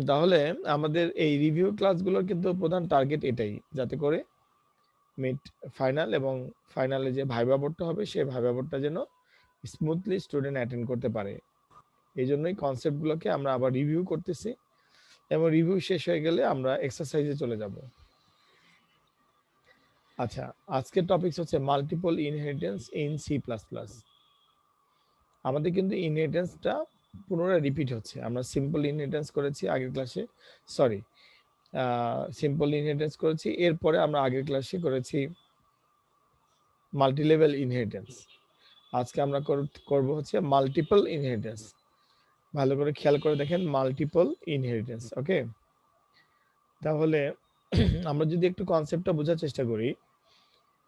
তাহলে আমাদের এই রিভিউ ক্লাসগুলোর কিন্তু প্রধান টার্গেট এটাই, যাতে করে মিড ফাইনাল এবং ফাইনালে যে ভাইবা বোর্ডটা হবে সেই ভাইবা বোর্ডটা যেন স্মুথলি স্টুডেন্ট অ্যাটেন্ড করতে পারে। এই জন্যই কনসেপ্টগুলোকে আমরা আবার রিভিউ করতেছি, এবং রিভিউ শেষ হয়ে গেলে আমরা এক্সারসাইজে চলে যাব। আচ্ছা, আজকের টপিক হচ্ছে multiple inheritance in C plus plus. আমাদের কিন্তু ইনহেরিটেন্সটা পুনরায় রিপিট হচ্ছে। আমরা সিম্পল ইনহেরিটেন্স করেছি আগের ক্লাসে, সরি সিম্পল ইনহেরিটেন্স করেছি, এরপরে আমরা আগের ক্লাসে করেছি মাল্টিলেভেল ইনহেরিটেন্স। আজকে আমরা করব হচ্ছে মাল্টিপল ইনহেরিটেন্স। ভালো করে খেয়াল করে দেখেন, মাল্টিপল ইনহেরিটেন্স। ওকে, তাহলে আমরা যদি একটু কনসেপ্টটা বোঝার চেষ্টা করি,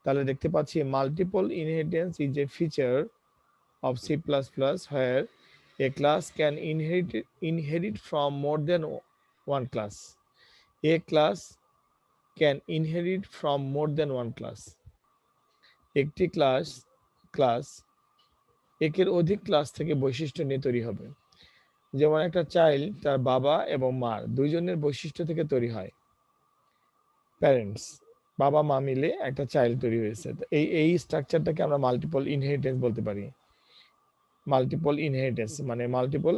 তাহলে দেখতে পাচ্ছি multiple inheritance is a feature of C++ where a class can inherit from more than one class. A class can inherit from more than one class. একটি ক্লাস একের অধিক ক্লাস থেকে বৈশিষ্ট্য নিয়ে তৈরি হবে। যেমন একটা চাইল্ড তার বাবা এবং মার দুইজনের বৈশিষ্ট্য থেকে তৈরি হয়। প্যারেন্টস, বাবা মা মিলে একটা চাইল্ড তৈরি হয়েছে। এই স্ট্রাকচারটাকে আমরা মাল্টিপল ইনহেরিটেন্স বলতে পারি। মাল্টিপল ইনহেরিটেন্স মানে মাল্টিপল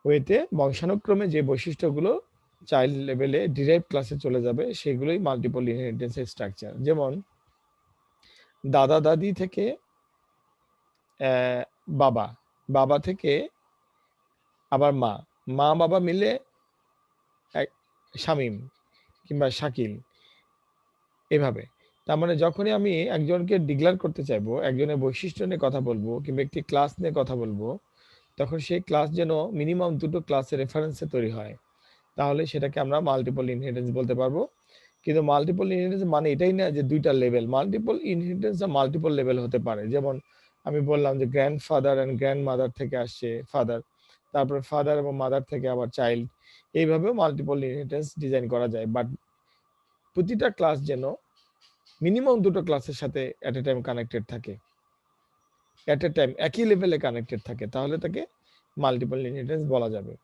ওয়েতে বংশানুক্রমে যে বৈশিষ্ট্যগুলো চাইল্ড লেভেলে ডিরাইভ ক্লাসে চলে যাবে সেগুলোই মাল্টিপল ইনহেরিটেন্সের স্ট্রাকচার। যেমন দাদা দাদি থেকে বাবা, বাবা থেকে আবার মা, মা বাবা মিলে শামীম কিংবা শাকিল, এভাবে। তার মানে যখনই আমি একজনকে ডিক্লেয়ার করতে চাইবো, একজনের বৈশিষ্ট্য নিয়ে কথা বলবো কিংবা একটি ক্লাস নিয়ে কথা বলবো, তখন সেই ক্লাস যেন মিনিমাম দুটো ক্লাসের রেফারেন্সে তৈরি হয়, তাহলে সেটাকে আমরা মাল্টিপল ইনহেরিটেন্স বলতে পারবো। কিন্তু মাল্টিপল ইনহেরিটেন্স মানে এটাই না যে দুইটা level. Multiple inheritance multiple level হতে পারে। যেমন আমি বললাম যে গ্র্যান্ডফাদার এন্ড গ্র্যান্ডমাদার থেকে আসছে ফাদার, তারপরে ফাদার এবং মাদার থেকে আবার চাইল্ড, এইভাবেও মাল্টিপল ইনহেরিটেন্স ডিজাইন করা যায়। বাট প্রতিটা ক্লাস যেন মিনিমাম দুটো ক্লাসের সাথে এট এ টাইম কানেক্টেড থাকে, এট এ টাইম একই লেভেলে কানেক্টেড থাকে, তাহলে তাকে মাল্টিপল ইনহেরিটেন্স বলা যাবে।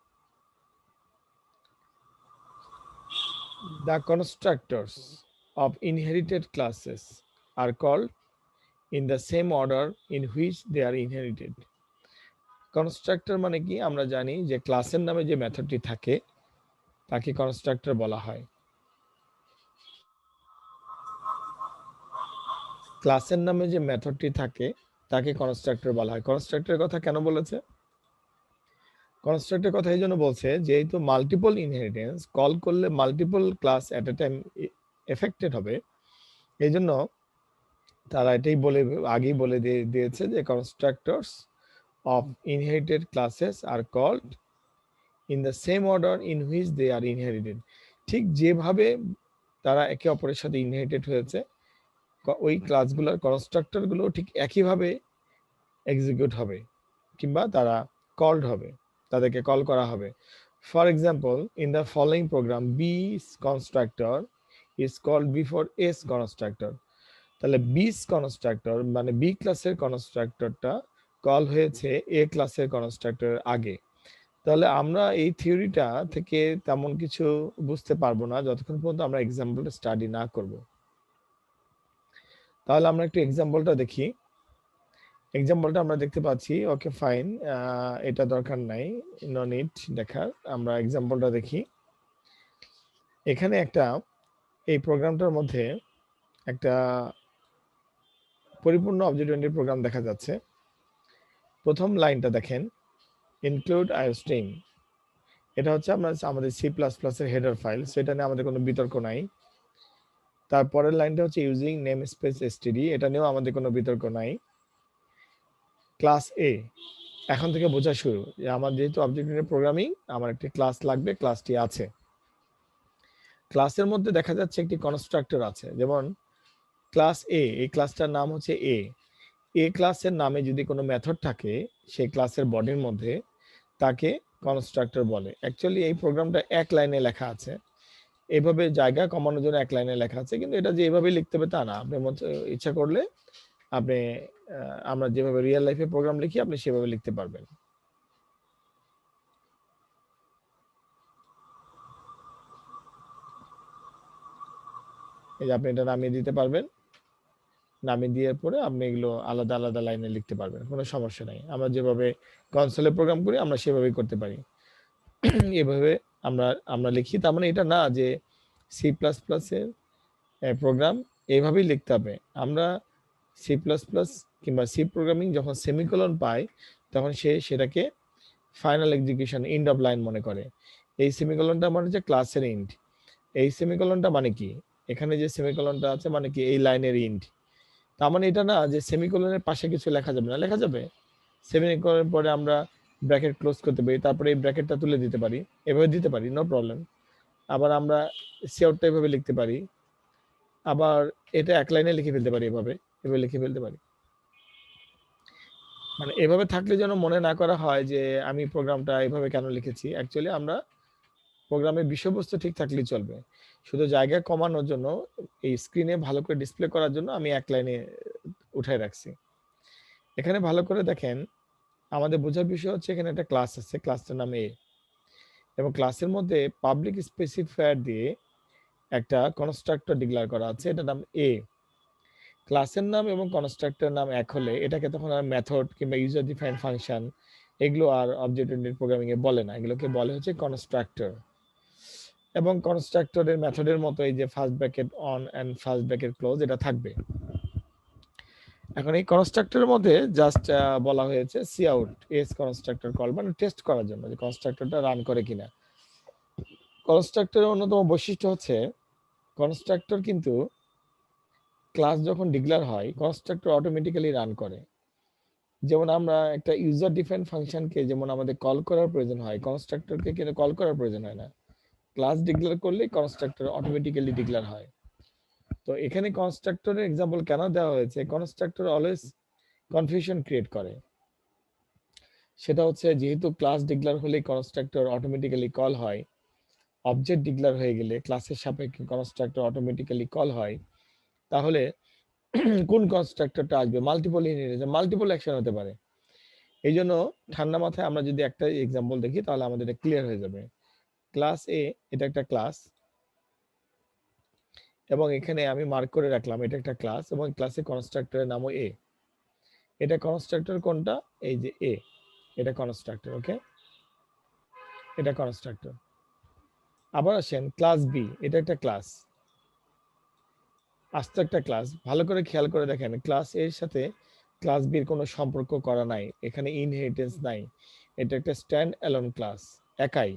The constructors of inherited classes are called in the same order in which they are inherited. Constructor মানে কি? আমরা জানি যে ক্লাসের নামে যে মেথডটি থাকে তাকে কনস্ট্রাক্টর বলা হয়। ক্লাসের নামে যে মেথডটি থাকে তাকে কনস্ট্রাক্টর বলা হয়। কনস্ট্রাক্টরের কথা কেন বলেছে? কনস্ট্রাক্টরের কথা এই জন্য বলছে, যেহেতু মাল্টিপল ইনহেরিটেন্স কল করলে multiple class at a time affected হবে, এই জন্য তারা এটাই আগেই বলে দিয়েছে যে কনস্ট্রাক্টরস of inherited classes are called in the same order in which they are inherited. ঠিক যেভাবে তারা একে অপরের সাথে ইনহেরিটেড হয়েছে, ওই ক্লাসগুলোর কনস্ট্রাক্টরগুলো ঠিক একইভাবে এক্সিকিউট হবে কিংবা তারা কলড হবে, তাদেরকে কল করা হবে। For example, in the following program B constructor is called before S constructor. তাহলে বিস কনস্ট্রাক্টর মানে বি ক্লাসের কনস্ট্রাক্টরটা কল হয়েছে এ ক্লাসের কনস্ট্রাক্টরের আগে। তাহলে আমরা এই থিওরিটা থেকে তেমন কিছু বুঝতে পারবো না যতক্ষণ পর্যন্ত আমরা এক্সাম্পলটা স্টাডি না করব। তাহলে আমরা একটু এক্সাম্পলটা দেখি। এক্সাম্পলটা আমরা দেখতে পাচ্ছি, ওকে ফাইন, এটা দরকার নাই, নো নিড দেখার। আমরা এক্সাম্পলটা দেখি। এখানে একটা এই প্রোগ্রামটার মধ্যে একটা পরিপূর্ণ অবজেক্ট ওরিয়েন্টেড প্রোগ্রাম দেখা যাচ্ছে। প্রথম লাইনটা দেখেন, ইনক্লুড আইওস্ট্রিম। এটা হচ্ছে আমাদের সি প্লাস প্লাসের হেডার ফাইল, সেটা নিয়ে আমাদের কোনো বিতর্ক নাই। তারপরের লাইনটা হচ্ছে ইউজিং নেম স্পেস এসটিডি, এটা নিয়েও আমাদের কোনো বিতর্ক নাই। ক্লাস এ, এখন থেকে বোঝা শুরু যে আমার যেহেতু অবজেক্ট ওরিয়েন্টেড প্রোগ্রামিং, আমার একটি ক্লাস লাগবে, ক্লাসটি আছে। ক্লাসের মধ্যে দেখা যাচ্ছে একটি কনস্ট্রাক্টর আছে, যেমন ক্লাস এ, এই ক্লাসটার নাম হচ্ছে এ। এ ক্লাসের নামে যদি কোনো মেথড থাকে সেই ক্লাসের বডির মধ্যে, তাকে কনস্ট্রাক্টর বলে। অ্যাকচুয়ালি এই প্রোগ্রামটা এক লাইনে লেখা আছে, এভাবে জায়গা কমানোর জন্য এক লাইনে লেখা আছে, কিন্তু এটা যে এভাবে লিখতে হবে তা না। আপনি ইচ্ছা করলে আপনি আমরা যেভাবে রিয়েল লাইফে প্রোগ্রাম লিখি আপনি সেভাবে লিখতে পারবেন। এই যে আপনি এটা নামিয়ে দিতে পারবেন, নামিয়ে দেওয়ার পরে আপনি এগুলো আলাদা আলাদা লাইনে লিখতে পারবেন, কোনো সমস্যা নাই। আমরা যেভাবে কনসোলে প্রোগ্রাম করি আমরা সেভাবেই করতে পারি। এভাবে আমরা আমরা লিখি। তার মানে এটা না যে সি প্লাস প্লাসের প্রোগ্রাম এইভাবেই লিখতে হবে। আমরা সি প্লাস প্লাস কিংবা সি প্রোগ্রামিং যখন সেমিকোলন পায় তখন সে সেটাকে final execution end of line মনে করে। এই সেমিকোলনটা মানে হচ্ছে ক্লাসের এন্ড। এই সেমিকোলনটা মানে কি, এখানে যে সেমিকোলনটা আছে মানে কি এই লাইনের এন্ড। তার মানে এটা না যে সেমিকোলনের পাশে কিছু লেখা যাবে না, লেখা যাবে। সেমিকোলনের পরে আমরা ব্র্যাকেট ক্লোজ করতে পারি, তারপরে এই ব্র্যাকেটটা তুলে দিতে পারি, এভাবে দিতে পারি, নো প্রবলেম। আবার আমরা সিআউটটা এভাবে লিখতে পারি, আবার এটা এক লাইনে লিখে ফেলতে পারি, এভাবে এভাবে লিখে ফেলতে পারি। মানে এভাবে থাকলে যেন মনে না করা হয় যে আমি প্রোগ্রামটা এভাবে কেন লিখেছি। অ্যাকচুয়ালি আমরা প্রোগ্রামের বিষয়বস্তু ঠিক থাকলেই চলবে। শুধু জায়গা কমানোর জন্য এই স্ক্রিনে ভালো করে ডিসপ্লে করার জন্য আমি এক লাইনে উঠায় রাখছি। এখানে ভালো করে দেখেন, আমাদের বোঝার বিষয় হচ্ছে এখানে একটা ক্লাস আছে, ক্লাসটার নাম এ, এবং ক্লাসের মধ্যে পাবলিক স্পেসিফায়ার দিয়ে একটা কনস্ট্রাক্টর ডিক্লেয়ার করা আছে, এটার নাম এ। ক্লাসের নাম এবং কনস্ট্রাক্টর নাম এক হলে এটাকে তখন আর মেথড কিংবা ইউজার ডিফাইন্ড ফাংশন এগুলো আর অবজেক্ট ওরিয়েন্টেড প্রোগ্রামিং এ বলে না, এগুলোকে বলে হচ্ছে কনস্ট্রাক্টর। এবং কনস্ট্রাক্টরের মেথডের মতো এই যে first bracket on and first bracket close এটা থাকবে। এখন এই কনস্ট্রাক্টরের মধ্যে জাস্ট বলা হয়েছে C out S constructor call, মানে টেস্ট করার জন্য যে কনস্ট্রাক্টরটা রান করে কিনা। কনস্ট্রাক্টরের অন্যতম বৈশিষ্ট্য হচ্ছে কনস্ট্রাক্টর কিন্তু ক্লাস যখন ডিক্লেয়ার হয় কনস্ট্রাক্টর অটোমেটিক্যালি রান করে। যেমন আমরা একটা ইউজার ডিফাইন্ড ফাংশনকে যেমন আমাদের কল করার প্রয়োজন হয়, কনস্ট্রাক্টরকে কিন্তু কল করার প্রয়োজন হয় না। ক্লাস ডিক্লেয়ার করলেই কনস্ট্রাক্টর অটোমেটিক্যালি ডিক্লেয়ার হয়। তো এখানে কনস্ট্রাক্টরের এক্সাম্পল কেন দেওয়া হয়েছে, কনস্ট্রাক্টর অলওয়েজ কনফিউশন ক্রিয়েট করে। সেটা হচ্ছে যেহেতু ক্লাস ডিক্লেয়ার হলেই কনস্ট্রাক্টর অটোমেটিক্যালি কল হয়, অবজেক্ট ডিক্লেয়ার হয়ে গেলে ক্লাসের সাপেক্ষে কনস্ট্রাক্টর অটোমেটিক্যালি কল হয়, তাহলে কোন কনস্ট্রাক্টরটা আসবে, মাল্টিপল ইনহেরিটেন্স, মাল্টিপল অ্যাকশন হতে পারে। এই জন্য ঠান্ডা মাথায় আমরা যদি একটা এক্সাম্পল দেখি তাহলে আমাদের এটা ক্লিয়ার হয়ে যাবে। ক্লাস এ, এটা একটা ক্লাস, এবং এখানে আমি মার্ক করে রাখলাম এটা একটা ক্লাস, এবং ক্লাসে কনস্ট্রাক্টরের নামও এ। এটা কনস্ট্রাক্টর কোনটা, এই যে এ, এটা কনস্ট্রাক্টর। ওকে, এটা কনস্ট্রাক্টর। আবার আসেন ক্লাস বি, এটা একটা ক্লাস, আস্ত একটা ক্লাস। ভালো করে খেয়াল করে দেখেন ক্লাস এর সাথে ক্লাস বির কোনো সম্পর্ক করা নাই, এখানে ইনহেরিটেন্স নাই, এটা একটা স্ট্যান্ড অ্যালোন ক্লাস, একাই।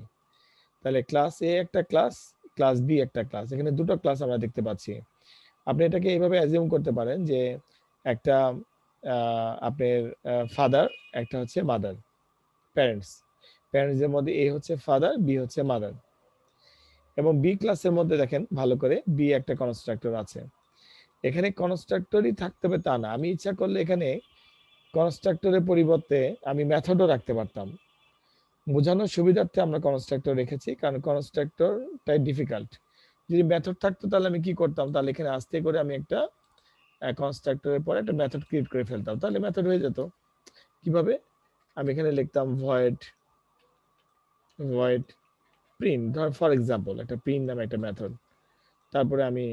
তাহলে ক্লাস এ একটা ক্লাস, ক্লাস বি একটা ক্লাস, এখানে দুটো ক্লাস আমরা দেখতে পাচ্ছি। আপনি এটাকে এইভাবে অ্যাজিউম করতে পারেন যে একটা আপনার ফাদার, একটা হচ্ছে মাদার, প্যারেন্টস। প্যারেন্টসের মধ্যে এ হচ্ছে ফাদার, বি হচ্ছে মাদার, এবং বি ক্লাসের মধ্যে দেখেন ভালো করে বি একটা কনস্ট্রাক্টর আছে। এখানে কনস্ট্রাক্টরই থাকতে হবে তা না, আমি ইচ্ছা করলে এখানে কনস্ট্রাক্টরের পরিবর্তে আমি মেথডও রাখতে পারতাম। বোঝানোর সুবিধার্থে আমরা কনস্ট্রাক্টর রেখেছি, কারণ কনস্ট্রাক্টরটাই ডিফিকাল্ট। যদি মেথড থাকতো তাহলে আমি কি করতাম, তাহলে এখানে আস্তে করে আমি একটা কনস্ট্রাক্টরের পরে একটা মেথড ক্রিয়েট করে ফেলতাম, তাহলে মেথড হয়ে যেত। কিভাবে, আমি এখানে লিখতাম ভয়েড ভয়েড প্রিন্ট, ধর ফর এক্সাম্পল একটা প্রিন্ট নামে একটা মেথড, তারপরে আমি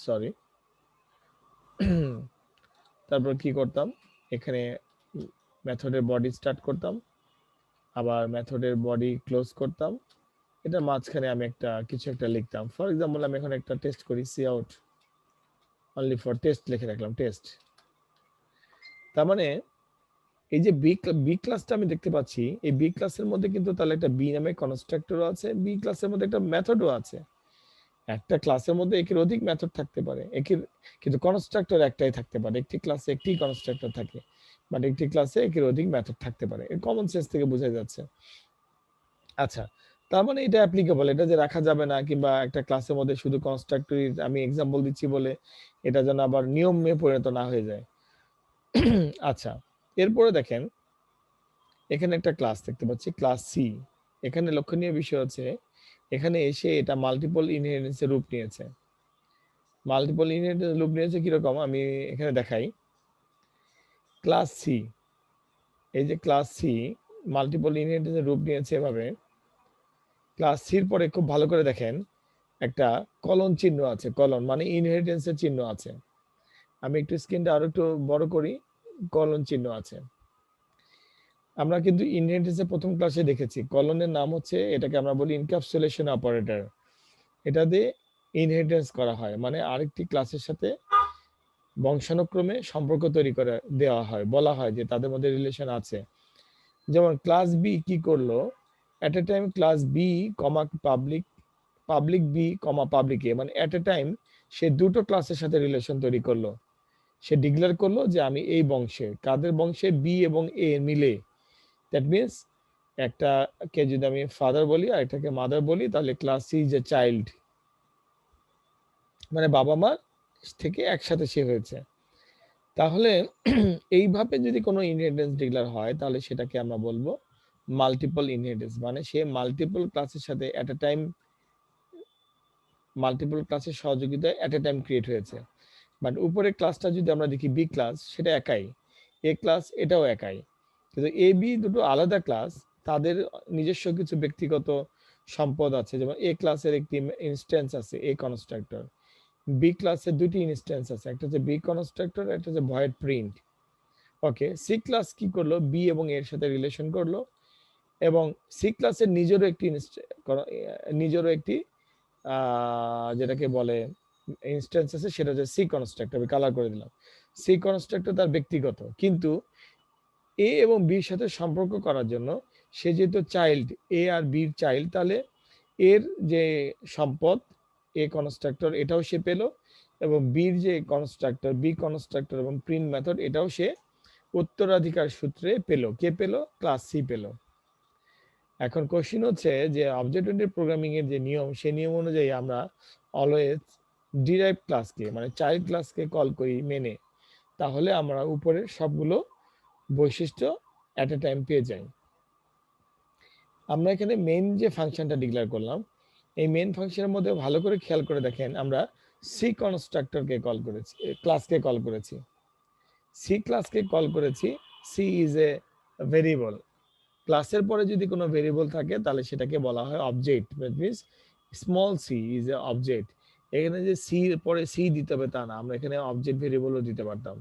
সরি তারপর কি করতাম, এখানে মেথডের বডি স্টার্ট করতাম, আবার মেথডের বডি ক্লোজ করতাম, এটা মাঝখানে আমি একটা কিছু একটা লিখতাম। ফর এক্সাম্পল আমি এখন একটা টেস্ট করি, C out only for test লিখে রাখলাম, টেস্ট। তার মানে এই যে বি ক্লাসটা আমি দেখতে পাচ্ছি, এই বি ক্লাসের মধ্যে কিন্তু তাহলে একটা বি নামে কনস্ট্রাক্টরও আছে, বি ক্লাসের মধ্যে একটা মেথডও আছে। একটা ক্লাসের মধ্যে একের অধিক মেথড থাকতে পারে, একের কিন্তু কনস্ট্রাক্টর একটাই থাকতে পারে, একটি ক্লাসে একটি কনস্ট্রাক্টর থাকে, বাট একটি ক্লাসে একের অধিক মেথড থাকতে পারে, এর কমন সেন্স থেকে বোঝা যাচ্ছে। আচ্ছা, তার মানে এটা অ্যাপ্লিকেবল, এটা যে রাখা যাবে না, কিংবা একটা ক্লাসের মধ্যে শুধু কনস্ট্রাক্টর, আমি এক্সাম্পল দিচ্ছি বলে এটা যেন আবার নিয়মে পরিণত না হয়ে যায়। আচ্ছা, এরপরে দেখেন এখানে একটা ক্লাস দেখতে পাচ্ছি, ক্লাস সি। এখানে লক্ষণীয় বিষয় হচ্ছে এখানে এসে এটা মাল্টিপল ইনহেরিটেন্সের রূপ নিয়েছে। মাল্টিপল ইনহেরিটেন্স রূপ নিয়েছে কিরকম, আমি এখানে দেখাই। ক্লাস সি, এই যে ক্লাস সি মাল্টিপল ইনহেরিটেন্সের রূপ নিয়েছে এভাবে। ক্লাস সির পরে খুব ভালো করে দেখেন একটা কলন চিহ্ন আছে, কলন মানে ইনহেরিটেন্সের চিহ্ন আছে। আমি একটু স্ক্রিনটা আরো একটু বড় করি, কলন চিহ্ন আছে। আমরা কিন্তু ইনহেরিটেন্সের প্রথম ক্লাসে দেখেছি কলনের নাম হচ্ছে, এটাকে আমরা বলি ইনক্যাপসুলেশন অপারেটর। এটা দিয়ে ইনহেরিটেন্স করা হয়, মানে আরেকটি ক্লাসের সাথে বংশানুক্রমে সম্পর্ক তৈরি করে দেওয়া হয়, বলা হয় যে তাদের মধ্যে রিলেশন আছে। যেমন ক্লাস বি কি করলো, at a time class B comma public, public B comma public A, মানে এট এ টাইম সে দুটো ক্লাসের সাথে রিলেশন তৈরি করলো। সে ডিক্লেয়ার করলো যে আমি এই বংশে, কাদের বংশে, বি এবং এ মিলে। দ্যাট মিনস একটাকে যদি আমি ফাদার বলি আর একটাকে মাদার বলি, তাহলে class C is a child, মানে বাবা মা থেকে একসাথে সে হয়েছে। তাহলে এইভাবে যদি কোনো ইনহেরিটেন্স ডিক্লেয়ার হয়, তাহলে সেটাকে আমরা বলবো মাল্টিপল ইনহেরিটেন্স, মানে সে মাল্টিপল ক্লাসের সাথে এট এ টাইম, মাল্টিপল ক্লাসের সহযোগিতায় এট এ টাইম ক্রিয়েট হয়েছে। বাট উপরের ক্লাসটা যদি আমরা দেখি বি ক্লাস, সেটা একাই, এ ক্লাস এটাও একাই, কিন্তু এ বি দুটো আলাদা ক্লাস, তাদের নিজস্ব কিছু ব্যক্তিগত সম্পদ আছে। যেমন এ ক্লাসের একটি ইনস্ট্যান্স আছে এ কনস্ট্রাক্টর, বি ক্লাসের দুটি ইনস্ট্যান্স আছে, একটা হচ্ছে বি কনস্ট্রাক্টর, একটা হচ্ছে ভয়েড প্রিন্ট। ওকে, সি ক্লাস কি করলো, বি এবং এর সাথে রিলেশন করলো, এবং সি ক্লাসের নিজেরও একটি যেটাকে বলে ইনস্ট্যান্স আছে, সেটা হচ্ছে সি কনস্ট্রাক্টর, আমি কালার করে দিলাম। সি কনস্ট্রাক্টর তার ব্যক্তিগত, কিন্তু এ এবং বির সাথে সম্পর্ক করার জন্য সে যেহেতু চাইল্ড, এ আর বির চাইল্ড, তাহলে এর যে সম্পদ এ কনস্ট্রাক্টর এটাও সে পেল, এবং বির যে কনস্ট্রাক্টর বি কনস্ট্রাক্টর এবং প্রিন্ট মেথড এটাও সে উত্তরাধিকার সূত্রে পেল। কে পেল? ক্লাস সি পেল। এখন কোশ্চিন হচ্ছে যে অবজেক্ট ওরিয়েন্টেড প্রোগ্রামিং এর যে নিয়ম, সেই নিয়ম অনুযায়ী আমরা অলওয়েজ ডিরাইভ ক্লাসকে, মানে চাইল্ড ক্লাসকে কল করি মেনে, তাহলে আমরা উপরের সবগুলো বৈশিষ্ট্য অ্যাট এ টাইম পেয়ে যাই। আমরা এখানে মেইন যে ফাংশনটা ডিক্লেয়ার করলাম, এই মেইন ফাংশনের মধ্যে ভালো করে খেয়াল করে দেখেন, আমরা সি কনস্ট্রাক্টরকে কল করেছি, ক্লাসকে কল করেছি, সি ক্লাসকে কল করেছি। C is a variable. ক্লাসের পরে যদি কোনো ভেরিয়েবল থাকে, তাহলে সেটাকে বলা হয় object. That means small C is a object. এখানে যে সি পরে সি দিতে হবে তা না, আমরা এখানে অবজেক্ট ভেরিয়েবলও দিতে পারতাম,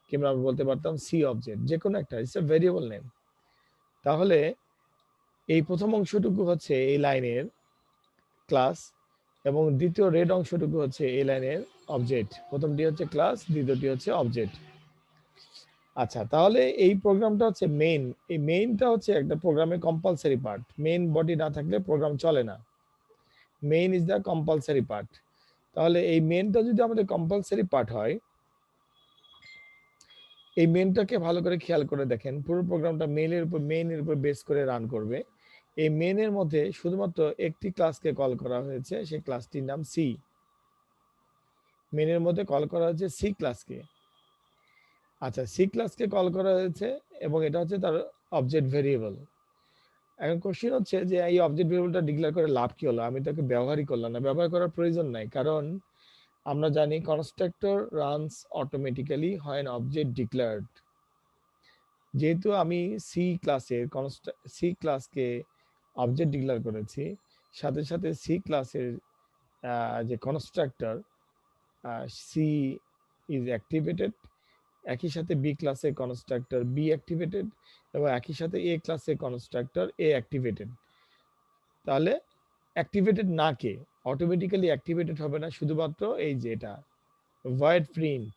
কিংবা আমরা বলতে পারতাম সি অবজেক্ট, যে কোনো একটা, ইটস এ ভেরিয়েবল নেম। তাহলে এই প্রথম অংশটুকু হচ্ছে এই লাইনের ক্লাস, এবং দ্বিতীয় রেড অংশটুকু হচ্ছে এই লাইনের অবজেক্ট। প্রথমটি হচ্ছে ক্লাস, দ্বিতীয়টি হচ্ছে অবজেক্ট। আচ্ছা, তাহলে এই প্রোগ্রামটা হচ্ছে মেইন। এই মেইনটা হচ্ছে একটা প্রোগ্রামের কম্পালসারি পার্ট। মেইন বডি না থাকলে প্রোগ্রাম চলে না। Main is the compulsory part. তাহলে এই মেইনটা যদি আমাদের কম্পালসারি পার্ট হয়, এই মেইনটাকে ভালো করে খেয়াল করে দেখেন, পুরো প্রোগ্রামটা মেইনের উপর বেস করে রান করবে। এই মেইনের মধ্যে শুধুমাত্র একটি ক্লাসকে কল করা হয়েছে, সেই ক্লাসটির নাম সি। মেইনের মধ্যে কল করা হয়েছে সি ক্লাসকে। আচ্ছা, সি ক্লাসকে কল করা হয়েছে, এবং এটা হচ্ছে তার অবজেক্ট ভেরিয়েবল। এখন কোশ্চেন হচ্ছে যে এই অবজেক্ট ভেরিয়েবলটা ডিক্লেয়ার করে লাভ কি হলো? আমি তাকে ব্যবহারই করলাম না। ব্যবহার করার প্রয়োজন নাই, কারণ আমরা জানি কনস্ট্রাক্টর রানস অটোমেটিক্যালি হয় অ্যান অবজেক্ট ডিক্লেয়ার্ড। যেহেতু আমি সি ক্লাসকে অবজেক্ট ডিক্লেয়ার করেছি, সাথে সাথে সি ক্লাসের যে কনস্ট্রাক্টর সি ইজ অ্যাক্টিভেটেড, একই সাথে বি ক্লাসের কনস্ট্রাক্টর বি অ্যাক্টিভেটেড, এবং একই সাথে এ ক্লাসের কনস্ট্রাক্টর এ অ্যাক্টিভেটেড। তাহলে অ্যাক্টিভেটেড না কে, অটোমেটিক্যালি অ্যাক্টিভেটেড হবে না, শুধুমাত্র এই যে এটা ভয়েড প্রিন্ট।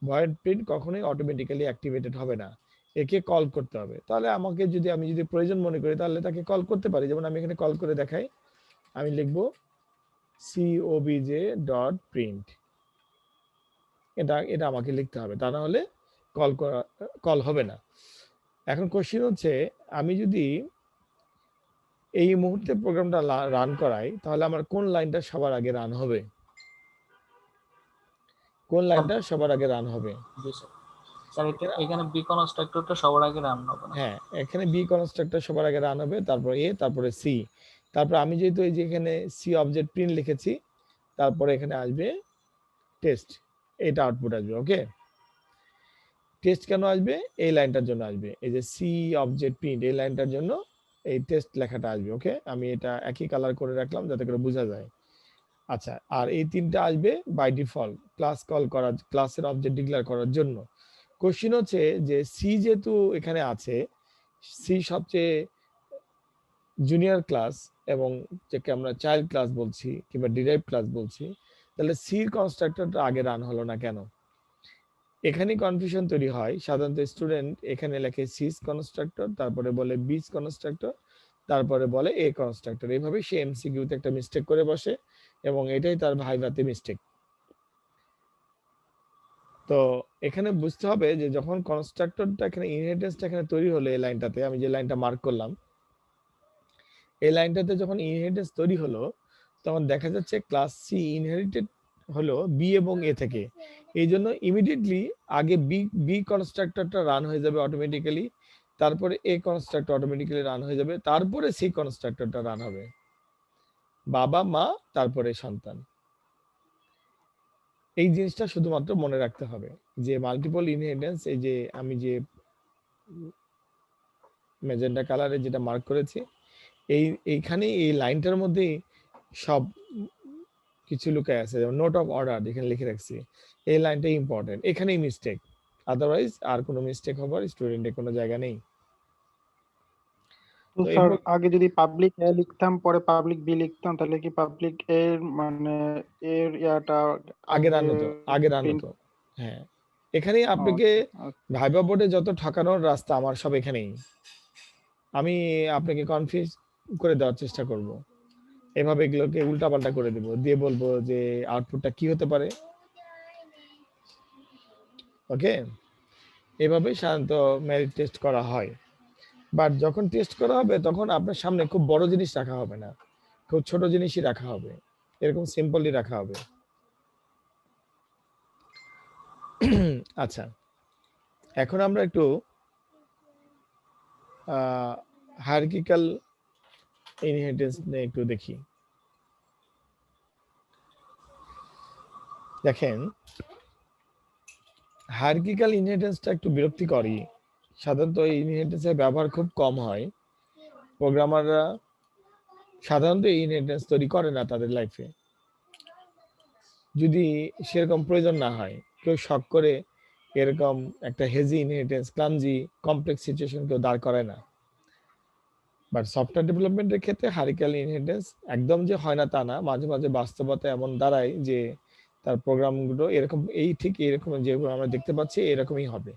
ভয়েড প্রিন্ট কখনোই অটোমেটিক্যালি অ্যাক্টিভেটেড হবে না, একে কল করতে হবে। তাহলে আমি যদি প্রয়োজন মনে করি, তাহলে তাকে কল করতে পারি। যেমন আমি এখানে কল করে দেখাই, আমি লিখব cobj ডট প্রিন্ট, এটা এটা আমাকে লিখতে হবে, তা না হলে কল হবে না। এখন কোশ্চেন হচ্ছে, আমি যদি এই মুহূর্তে প্রোগ্রামটা রান করাই, তাহলে আমার কোন লাইনটা সবার আগে রান হবে? কোন লাইনটা সবার আগে রান হবে? স্যার এখানে বি কনস্ট্রাক্টরটা সবার আগে রান হবে না। হ্যাঁ, এখানে বি কনস্ট্রাক্টর সবার আগে রান হবে, তারপর এ, তারপরে সি, তারপর আমি যেহেতু এই যে এখানে সি অবজেক্ট প্রিন্ট লিখেছি, তারপরে এখানে আসবে টেস্ট, এটা আউটপুট আসবে। ওকে, টেস্ট কেন আসবে? এই লাইনটার জন্য আসবে, এই যে সি অবজেক্ট প্রিন্ট, এই লাইনটার জন্য এই টেস্ট লেখাটা আসবে। ওকে, আমি এটা একই কালার করে রাখলাম যাতে করে বোঝা যায়। আচ্ছা, আর এই তিনটা আসবে বাই ডিফল্ট ক্লাস কল করার, ক্লাসের অবজেক্ট ডিক্লেয়ার করার জন্য। কোশ্চেন হচ্ছে যে সি যেহেতু এখানে আছে, সি সবচেয়ে জুনিয়র ক্লাস এবং যাকে আমরা চাইল্ড ক্লাস বলছি কিংবা ডিরাইভ ক্লাস বলছি, তাহলে সির কনস্ট্রাক্টরটা আগে রান হলো না কেন? এখানে কনফিউশন তৈরি হয়। সাধারণত স্টুডেন্ট এখানে লেখে সিস কনস্ট্রাক্টর, তারপরে বলে বিস কনস্ট্রাক্টর, তারপরে বলে এ কনস্ট্রাক্টর। এইভাবে সে এমসিকিউতে একটা মিস্টেক করে বসে এবং এটাই তার ভাইভাতে মিস্টেক। তো এখানে বুঝতে হবে যে যখন কনস্ট্রাক্টরটা এখানে ইনহেরিটেন্সটা এখানে তৈরি হলো, এই লাইনটাতে আমি যে লাইনটা মার্ক করলাম, এই লাইনটাতে যখন ইনহেরিটেন্স তৈরি হলো, তখন দেখা যাচ্ছে ক্লাস সি ইনহেরিটেড হলো বি এবং এ থেকে। এই জন্য ইমিডিয়েটলি আগে বি কনস্ট্রাক্টরটা রান হয়ে যাবে অটোমেটিক্যালি, তারপরে এ কনস্ট্রাক্টর অটোমেটিক্যালি রান হয়ে যাবে, তারপরে সি কনস্ট্রাক্টরটা রান হবে। বাবা মা তারপরে সন্তান। এই জিনিসটা শুধুমাত্র মনে রাখতে হবে যে মাল্টিপল ইনহেরিটেন্স, এই যে আমি যে ম্যাজেন্টা কালারে যেটা মার্ক করেছি, এইখানে এই লাইনটার মধ্যে সব কিছু লুকায় আছে। যেমন নোট অফ অর্ডার যেখানে লিখে রাখছি, এই লাইনটা ইম্পর্টেন্ট, এখানেই মিস্টেক, আদারওয়াইজ আর কোনো মিস্টেক হবার স্টুডেন্টের কোনো জায়গা নেই। তো তো স্যার আগে যদি পাবলিক এ লিখতাম পরে পাবলিক বি লিখতাম তাহলে কি পাবলিক এর মানে এর ইয়াটা আগে রান হতো, আগে রান হতো। হ্যাঁ, এখানেই আপনাকে ভাইবা বোর্ডে যত ঠকানোর রাস্তা আমার সব এখানেই। আমি আপনাকে কনফিউজ করে দেওয়ার চেষ্টা করব, এভাবে এগুলোকে উল্টাপাল্টা করে দেব, দিয়ে বলবো যে আউটপুটটা কি হতে পারে। ওকে, এভাবে সাধারণত মেরিট টেস্ট করা হয়। বাট যখন টেস্ট করা হবে তখন আপনার সামনে খুব বড় জিনিস রাখা হবে না, খুব ছোট জিনিসই রাখা হবে, এরকম সিম্পলি রাখা হবে। আচ্ছা, এখন আমরা একটু হায়ারার্কিক্যাল ইনহেরিটেন্স নিয়ে একটু দেখি। দেখেন, হায়ারার্কিক্যাল ইনহেরিটেন্সটা একটু বিরক্তিকরই। সাধারণত এই ইনহেরিটেন্সের ব্যবহার খুব কম হয়। প্রোগ্রামাররা সাধারণত এই ইনহেরিটেন্স তৈরি করে না তাদের লাইফে, যদি সেরকম প্রয়োজন না হয়। কেউ শখ করে এরকম একটা hazy inheritance, clumsy complex situation কেউ দাঁড় করে না। বাট সফটওয়্যার ডেভেলপমেন্টের ক্ষেত্রে হায়ারার্কিক্যাল ইনহেরিটেন্স একদম যে হয় না তা না, মাঝে মাঝে বাস্তবতা এমন দাঁড়ায় যে তার প্রোগ্রামগুলো এরকম, এই ঠিক এরকম যেগুলো আমরা দেখতে পাচ্ছি এরকমই হবে।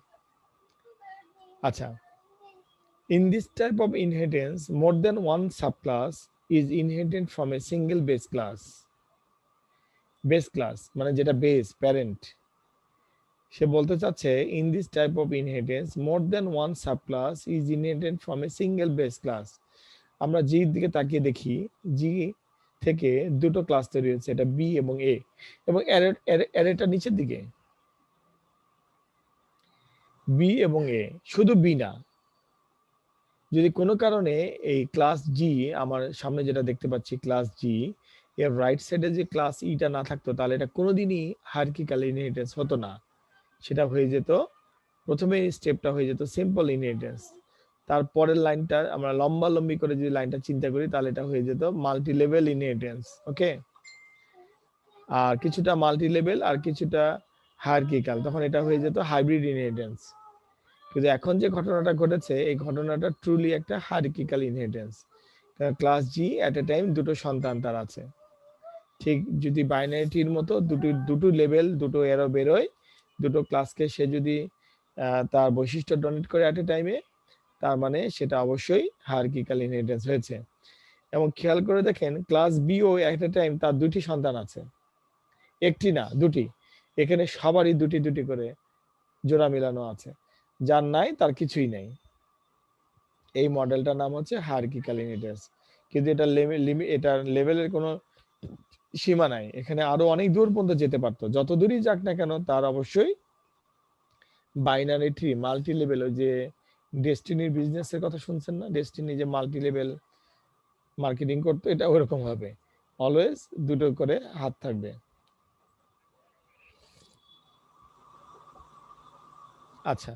আচ্ছা, in this type of inheritance more than one subclass is inherited from a single base class. Base class মানে যেটা বেস প্যারেন্ট, সে বলতে চাচ্ছে in this type of inheritance more than one subclass is inherited from a single base class. আমরা জির দিকে তাকিয়ে দেখি, জি থেকে দুটো ক্লাস তৈরি হচ্ছে, এটা বি এবং এ, এবং অ্যারেটা নিচের দিকে বি এবং এ, শুধু বি না। যদি কোনো কারণে এই ক্লাস জি, আমার সামনে যেটা দেখতে পাচ্ছি ক্লাস জি, এর রাইট সাইডে যে ক্লাস ইটা না থাকতো তাহলে এটা কোনোদিনই হায়ারার্কিক্যাল ইনহেরিটেন্স হতো না। সেটা হয়ে যেত, প্রথমে স্টেপটা হয়ে যেত সিম্পল ইনহেরিটেন্স। তারপরের লাইনটা আমরা লম্বা লম্বি করে যদি লাইনটা চিন্তা করি তাহলে এটা হয়ে যেত মাল্টি লেভেল ইনহেরিটেন্স। ওকে, আর কিছুটা মাল্টি লেভেল আর কিছুটা হায়ারার্কিক্যাল, তখন এটা হয়ে যেত হাইব্রিড ইনহেরিটেন্স। কিন্তু এখন যে ঘটনাটা ঘটেছে এই ঘটনাটা ট্রুলি একটা হায়ারার্কিক্যাল ইনহেরিটেন্স, কারণ class G at a time দুটো সন্তান তার আছে। ঠিক যদি বাইনারিটির মতো দুটো লেভেল, দুটো এরো বেরোয়, দুটো ক্লাসকে সে যদি তার বৈশিষ্ট্য ডোনেট করে এট এ টাইমে, তার মানে সেটা অবশ্যই হায়ারার্কিক্যাল ইনহেরিটেন্স হয়েছে। এবং খেয়াল করে দেখেন ক্লাস বি ও এট এ টাইম তার দুটি সন্তান আছে, একটি না দুটি। এখানে সবারই দুটি দুটি করে জোড়া মিলানো আছে, যার নাই তার কিছুই নাই। এই মডেলটার নাম হচ্ছে হায়ারার্কিক্যাল ইনহেরিটেন্স। কিন্তু এটা এটার লেভেলের কোনো সীমা নাই, এখানে আরো অনেক দূর পর্যন্ত যেতে পারতো। যত দূরই যাক না কেন তার অবশ্যই বাইনারি ট্রি মাল্টি লেভেল, ওই যে ডেস্টিনির বিজনেসের কথা শুনছেন না, ডেস্টিনি যে মাল্টি লেভেল মার্কেটিং করতো, এটা ওরকম হবে, অলওয়েজ দুটো করে হাত থাকবে। আচ্ছা,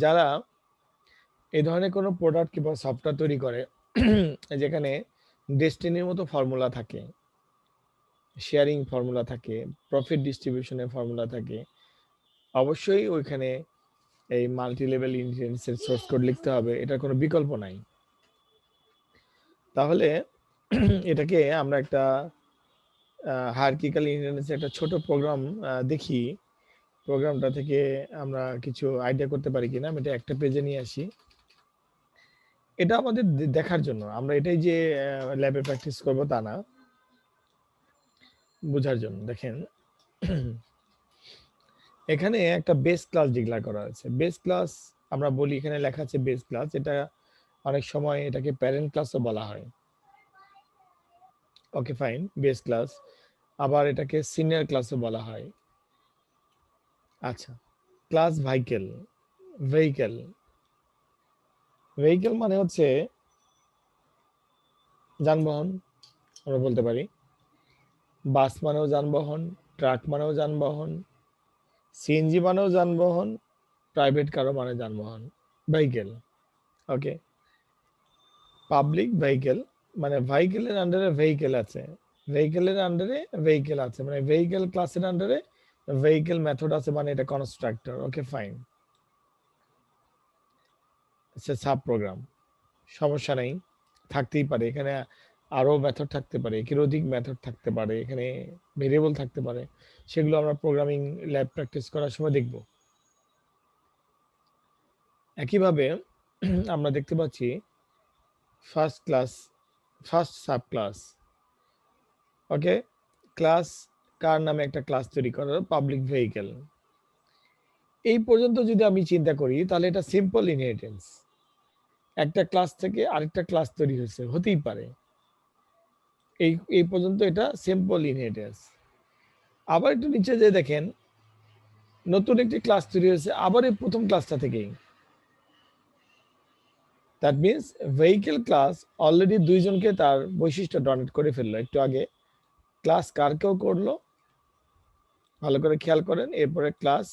যারা এই ধরনের কোনো প্রোডাক্ট কিংবা সফটওয়্যার তৈরি করে যেখানে ডেস্টিনির মতো ফর্মুলা থাকে, শেয়ারিং ফর্মুলা থাকে, প্রফিট ডিস্ট্রিবিউশনের ফর্মুলা থাকে, অবশ্যই ওইখানে এই মাল্টি লেভেল ইনহেরিটেন্সের সোর্স কোড লিখতে হবে, এটার কোনো বিকল্প নাই। তাহলে এটাকে আমরা একটা হায়ারার্কিক্যাল ইনহেরিটেন্সের একটা ছোট প্রোগ্রাম দেখি, প্রোগ্রামটা থেকে আমরা কিছু আইডিয়া করতে পারি কিনা। আমি এটা একটা পেজে নিয়ে আসি, এটা আমাদের দেখার জন্য, আমরা এটাই যে ল্যাবে প্র্যাকটিস করব তা না, বোঝার জন্য। দেখেন এখানে একটা বেস ক্লাস ডিক্লেয়ার করা আছে। বেস ক্লাস আমরা বলি, এখানে লেখা আছে বেস ক্লাস, এটা অনেক সময় এটাকে প্যারেন্ট ক্লাসও বলা হয়। Okay fine, base class. আবার এটাকে সিনিয়র ক্লাসও বলা হয়। আচ্ছা, ক্লাস ভেহিকেল। ভেহিকেল ভেহিকেল মানে হচ্ছে যানবাহন, আমরা বলতে পারি। বাস মানেও যানবাহন, ট্রাক মানেও যানবাহন, সিএনজি মানেও যানবাহন, প্রাইভেট কারও মানে যানবাহন। ভেহিকেল, ওকে। পাবলিক ভেহিকেল মানে ভেহিকেলের আন্ডারে ভেহিকেল আছে, ভেহিকেলের আন্ডারে ভেহিকেল আছে, মানে ভেহিকেল ক্লাসের আন্ডারে ভেহিকেল মেথড আছে, মানে এটা constructor. Okay fine, sub program, সমস্যা নেই, থাকতেই পারে এখানে, আরো মেথড থাকতে পারে, এর অধিক মেথড থাকতে পারে, এখানে ভেরিয়েবল থাকতে পারে, সেগুলো আমরা প্রোগ্রামিং ল্যাব প্র্যাকটিস করার সময় দেখব। একইভাবে আমরা দেখতে পাচ্ছি first class, first sub class. Okay, class car নামে একটা ক্লাস তৈরি করা, পাবলিক ভেহিকেল। এই পর্যন্ত যদি আমি চিন্তা করি তাহলে এটা সিম্পল ইনহেরিটেন্স, একটা ক্লাস থেকে আরেকটা ক্লাস তৈরি হয়েছে, হতেই পারে। এই পর্যন্ত এটা সিম্পল ইনহেরিটেন্স। আবার একটু নিচে যে দেখেন, নতুন একটি ক্লাস তৈরি হয়েছে আবার এই প্রথম ক্লাসটা থেকেই। That means vehicle class already দুইজনকে তার বৈশিষ্ট্য ডোনেট করে ফেললো একটু আগে। ক্লাস কারকেও করলো, ভালো করে খেয়াল করেন, এরপরে ক্লাস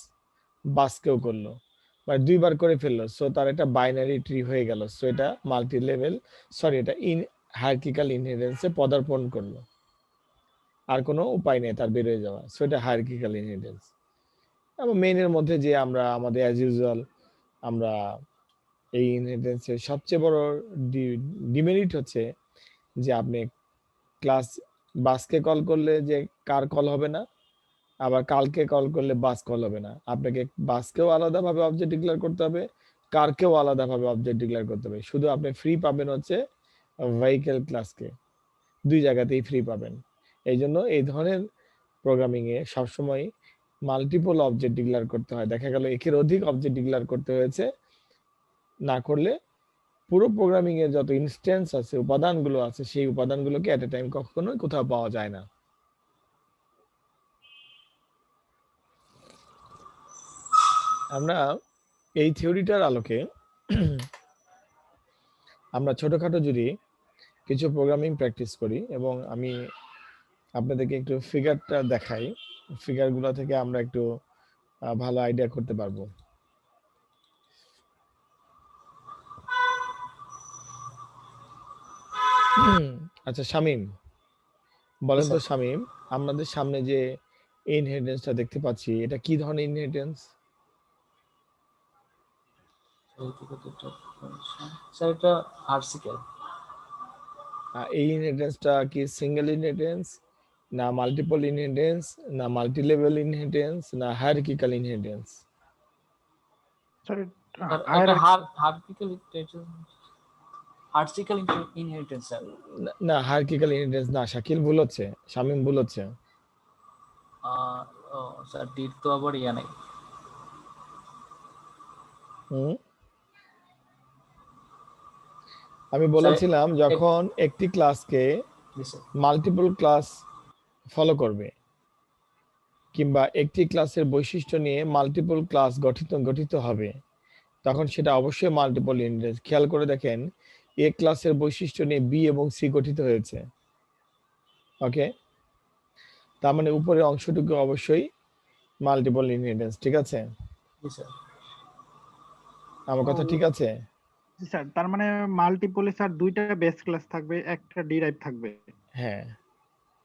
বাসকেও করলো, মানে দুইবার করে ফেললো। সো তার একটা বাইনারি ট্রি হয়ে গেল। সো এটা মাল্টি লেভেল, সরি, এটা হায়ারার্কিক্যাল ইনহেরিটেন্সে পদার্পণ করলো, আর কোনো উপায় নেই তার বের হয়ে যাওয়া। সো এটা হায়ারার্কিক্যাল ইনহেরিটেন্স। এবং মেইনের মধ্যে যে আমরা আমাদের অ্যাজ ইউজুয়াল, আমরা এই ইনহেরিটেন্সের সবচেয়ে বড় ডিমেরিট হচ্ছে যে আপনি ক্লাস বাসকে কল করলে যে কার কল হবে না, আবার কালকে কল করলে বাস কল হবে না। আপনাকে বাসকেও আলাদাভাবে অবজেক্ট ডিক্লেয়ার করতে হবে, কারকেও আলাদাভাবে অবজেক্ট ডিক্লেয়ার করতে হবে। শুধু আপনি ফ্রি পাবেন হচ্ছে ভেহিকেল ক্লাসকে, দুই জায়গাতেই ফ্রি পাবেন। এই জন্য এই ধরনের প্রোগ্রামিং এ সবসময় মাল্টিপল অবজেক্ট ডিক্লেয়ার করতে হয়। দেখা গেল একের অধিক অবজেক্ট ডিক্লেয়ার করতে হয়েছে, না করলে পুরো প্রোগ্রামিং এর যত ইনস্ট্যান্স আছে, উপাদানগুলো আছে, সেই উপাদানগুলোকে এট এ টাইম কখনোই কোথাও পাওয়া যায় না। আমরা এই থিওরিটার আলোকে আমরা ছোটখাটো যদি কিছু প্রোগ্রামিং প্র্যাকটিস করি, এবং আমি আপনাদেরকে একটু ফিগারটা দেখাই, ফিগারগুলো থেকে আমরা একটু ভালো আইডিয়া করতে পারবো। আচ্ছা শামীম, বলেন তো শামীম, আমাদের সামনে যে ইনহেরিটেন্সটা দেখতে পাচ্ছি, এটা কি ধরনের ইনহেরিটেন্স? স্যার এটা হায়ারার্কিক্যাল। এই ইনহেরিটেন্সটা কি সিঙ্গেল ইনহেরিটেন্স, না মাল্টিপল ইনহেরিটেন্স, না মাল্টি লেভেল ইনহেরিটেন্স, না হায়ারার্কিক্যাল ইনহেরিটেন্স? স্যার এটা হায়ারার্কিক্যাল ইনহেরিটেন্স স্যার। না, হায়ারার্কিক্যাল ইনহেরিটেন্স না, শাকিল ভুল হচ্ছে, শামীম ভুল হচ্ছে। ও স্যার, ডির তো আবার ইয়া নাই। আমি বলেছিলাম যখন একটি ক্লাসকে মাল্টিপল ক্লাস ফলো করবে, কিংবা একটি ক্লাসের বৈশিষ্ট্য নিয়ে মাল্টিপল ক্লাস গঠিত হবে, তখন সেটা অবশ্যই মাল্টিপল ইনহেরিটেন্স। খেয়াল করে দেখেন, এ ক্লাসের বৈশিষ্ট্য নিয়ে বি এবং সি গঠিত হয়েছে। ওকে, তার মানে উপরের অংশটুকু অবশ্যই মাল্টিপল ইনহেরিটেন্স। ঠিক আছে, আমার কথা ঠিক আছে? স্যার তার মানে মাল্টিপলে স্যার দুইটা বেস ক্লাস থাকবে, একটা ডিরাইভ থাকবে। হ্যাঁ,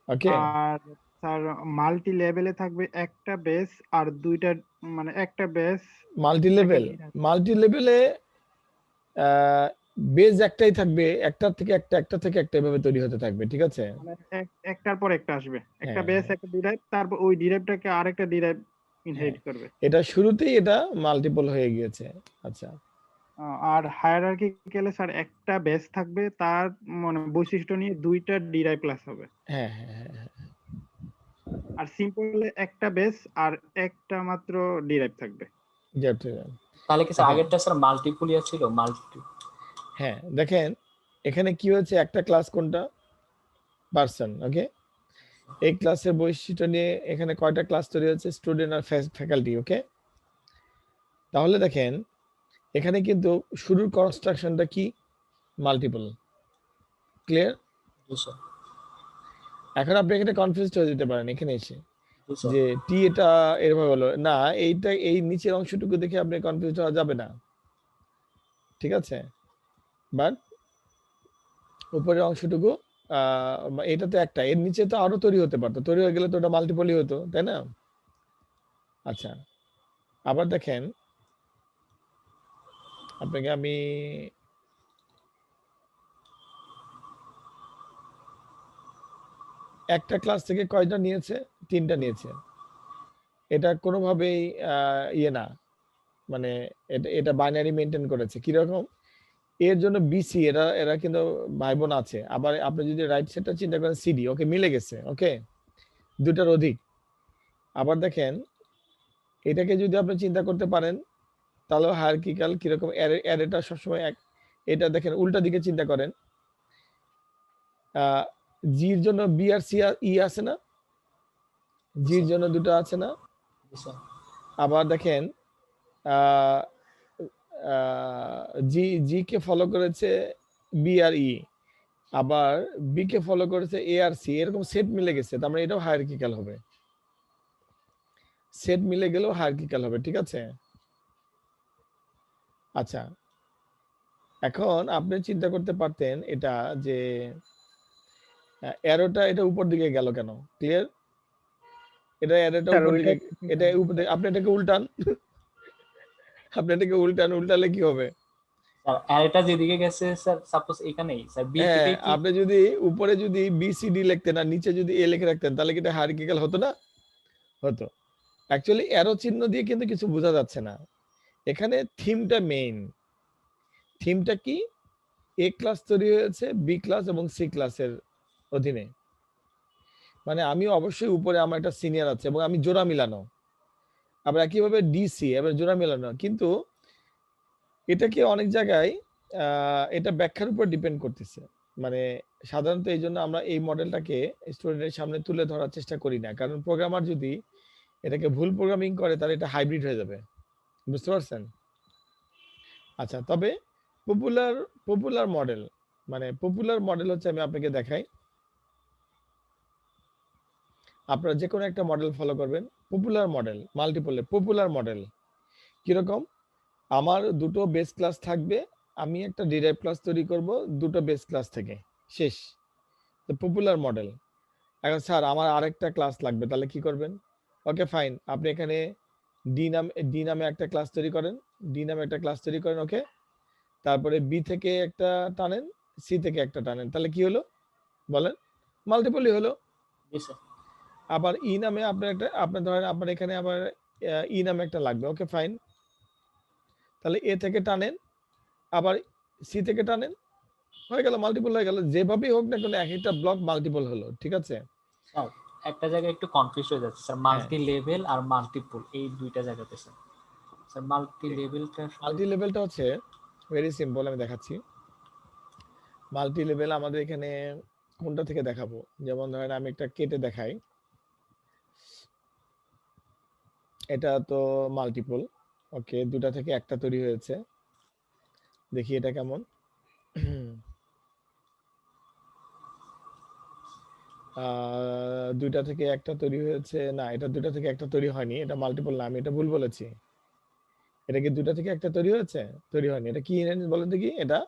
ওকে। আর স্যার মাল্টি লেভেলে থাকবে একটা বেস আর দুইটা, মানে একটা বেস মাল্টি একটা লেভেল, ডিরাইভ। মাল্টি লেভেলে বেজ একটাই থাকবে, একটার থেকে একটা, একটা থেকে একটা এভাবে তৈরি হতে থাকবে, ঠিক আছে? মানে একটার পর একটা আসবে, একটা হ্যাঁ বেস হ্যাঁ একটা ডিরাইভ, তারপর ওই ডিরাইভটাকে আরেকটা ডিরাইভ হ্যাঁ, ইনহেরিট করবে। এটা শুরুতেই এটা মাল্টিপল হয়ে গিয়েছে। আচ্ছা আর হায়ারার্কিক্যালে স্যার একটা বেস থাকবে, তার মানে বৈশিষ্ট্য নিয়ে দুইটা ডিরাইভ ক্লাস হবে। হ্যাঁ হ্যাঁ হ্যাঁ হ্যাঁ, আর সিম্পলে একটা বেস আর একটা মাত্র ডিরাইভ থাকবে। যেটা তাহলে কি স্যার দেখেন, আগেরটা স্যার মাল্টিপুল ইয়া ছিল মাল্টি? হ্যাঁ দেখেন এখানে কি হচ্ছে, একটা ক্লাস কোনটা, পার্সন, ওকে। এই ক্লাসের বৈশিষ্ট্য নিয়ে এখানে কয়টা ক্লাস তৈরি হচ্ছে, স্টুডেন্ট আর ফ্যাকাল্টি, ওকে। তাহলে দেখেন এখানে কিন্তু শুরুর কনস্ট্রাকশনটা কি, মাল্টিপল, ক্লিয়ার? জি স্যার। এখন আপনি এখানে কনফিউজড হয়ে যেতে পারেন এখানে এসে, জি স্যার। যে টি এটা এরভাবে হলো না, এইটা এই নিচের অংশটুকু দেখে আপনি কনফিউজ হওয়া যাবে না, ঠিক আছে? বাট উপরের অংশটুকু এটা তো একটা, এর নিচে তো আরো তৈরি হতে পারতো, তৈরি হয়ে গেলে তো ওটা মাল্টিপলই হতো, তাই না? আচ্ছা, আবার দেখেন আপনাকে আমি একটা ক্লাস থেকে কয়টা নিয়েছে, তিনটা নিয়েছে। এটা কোনোভাবেই ইয়ে না, মানে এটা বাইনারি মেনটেন করেছে কিরকম, এর জন্য বিসি, এরা এরা কিন্তু ভাই বোন আছে। আবার আপনি যদি রাইট সাইডটা চিন্তা করেন সিডি, ওকে মিলে গেছে, ওকে, দুটার অধিক। আবার দেখেন এটাকে যদি আপনি চিন্তা করতে পারেন তাহলে হায়ারার্কিক্যাল কিরকম, অ্যারেটা সবসময় এক। এটা দেখেন উল্টা দিকে চিন্তা করেন, জির জন্য বি আর সি ই আছে না, জি জির স্যার। জন্য দুটো আছে না। জি স্যার। আবার দেখেন আহ, জি, জি কে ফলো করেছে বি আর ই, আবার বি কে ফলো করেছে এ আর সি, এরকম সেট মিলে গেছে, তার মানে এটাও হায়ারার্কিক্যাল হবে, সেট মিলে গেলেও হায়ারার্কিক্যাল হবে, ঠিক আছে? আচ্ছা, এখন আপনি চিন্তা করতে পারতেন এটা, যে অ্যারোটা এটা উপর দিকে গেল কেন, ক্লিয়ার? এটা অ্যারোটা স্যার উপর ওইটা দিকে, এটা উপর দিকে, আপনি এটাকে উল্টান, আপনি এটাকে উল্টান, উল্টালে কি হবে? স্যার আরেকটা যেদিকে গেছে স্যার, সাপোজ এখানেই স্যার বি হ্যাঁ, থেকে কি? আপনি যদি উপরে যদি বিসিডি লিখতেন আর নিচে যদি এ লিখে রাখতেন তাহলে কি এটা হায়ারার্কিক্যাল হতো না? হতো। অ্যাকচুয়ালি অ্যারো চিহ্ন দিয়ে কিন্তু কিছু বোঝা যাচ্ছে না, এখানে থিমটা মেইন। থিমটা কি, এ ক্লাস তৈরি হয়েছে বি ক্লাস এবং সি ক্লাসের অধীনে, মানে আমি অবশ্যই উপরে আমার একটা সিনিয়র আছে এবং আমি জোড়া মিলানো, আবার একইভাবে ডিসি এবার জোড়া মিলানো, কিন্তু এটাকে অনেক জায়গায় এটা ব্যাখ্যার উপর ডিপেন্ড করতেছে, মানে সাধারণত এই জন্য আমরা এই মডেলটাকে স্টুডেন্টের সামনে তুলে ধরার চেষ্টা করি না, কারণ প্রোগ্রামার যদি এটাকে ভুল প্রোগ্রামিং করে তাহলে এটা হাইব্রিড হয়ে যাবে, বুঝতে পারছেন? আচ্ছা, তবে পপুলার পপুলার মডেল, মানে পপুলার মডেল হচ্ছে, আমি আপনাকে দেখাই, আপনারা যে কোনো একটা মডেল ফলো করবেন, পপুলার মডেল, মাল্টিপলের পপুলার মডেল কিরকম, আমার দুটো বেস ক্লাস থাকবে, আমি একটা ডিরাইভ ক্লাস তৈরি করব দুটো বেস ক্লাস থেকে, শেষ, তো পপুলার মডেল। এখন স্যার আমার আরেকটা ক্লাস লাগবে, তাহলে কি করবেন? ওকে ফাইন, আপনি এখানে ডি নামে একটা ক্লাস তৈরি করেন, ডি নামে একটা ক্লাস তৈরি করেন, ওকে। তারপরে বি থেকে একটা টানেন, সি থেকে একটা টানেন, তাহলে কি হলো বলেন? মাল্টিপলই হলো। জি স্যার। আবার ই নামে আপনার একটা, আপনার ধরেন আপনার এখানে আবার ই নামে একটা লাগবে, ওকে ফাইন, তাহলে এ থেকে টানেন, আবার সি থেকে টানেন, হয়ে গেল, মাল্টিপল হয়ে গেল, যেভাবেই হোক না কেন এক একটা ব্লক মাল্টিপল হলো, ঠিক আছে? স্যার একটা জায়গায় একটু কনফিউজ হয়ে যাচ্ছে স্যার, হ্যাঁ, মাল্টি লেভেল আর মাল্টিপুল এই দুইটা জায়গাতে স্যার। স্যার মাল্টি লেভেলটা আসলে মাল্টি লেভেলটা হচ্ছে ভেরি সিম্পল, আমি দেখাচ্ছি। মাল্টি লেভেল আমাদের এখানে কোনটা থেকে দেখাবো, যেমন ধরেন আমি একটা কেটে দেখাই, এটা তো মাল্টিপল, ওকে, দুটা থেকে একটা তৈরি হয়েছে, দেখি এটা কেমন। দুইটা থেকে একটা তৈরি হয়েছে না, এটা দুইটা থেকে একটা তৈরি হয়নি, এটা মাল্টিপল না, আমি এটা ভুল বলেছি। এটা কি দুটা থেকে একটা তৈরি হয়েছে? তৈরি হয়নি, এটা কি বলেন দেখি, এটা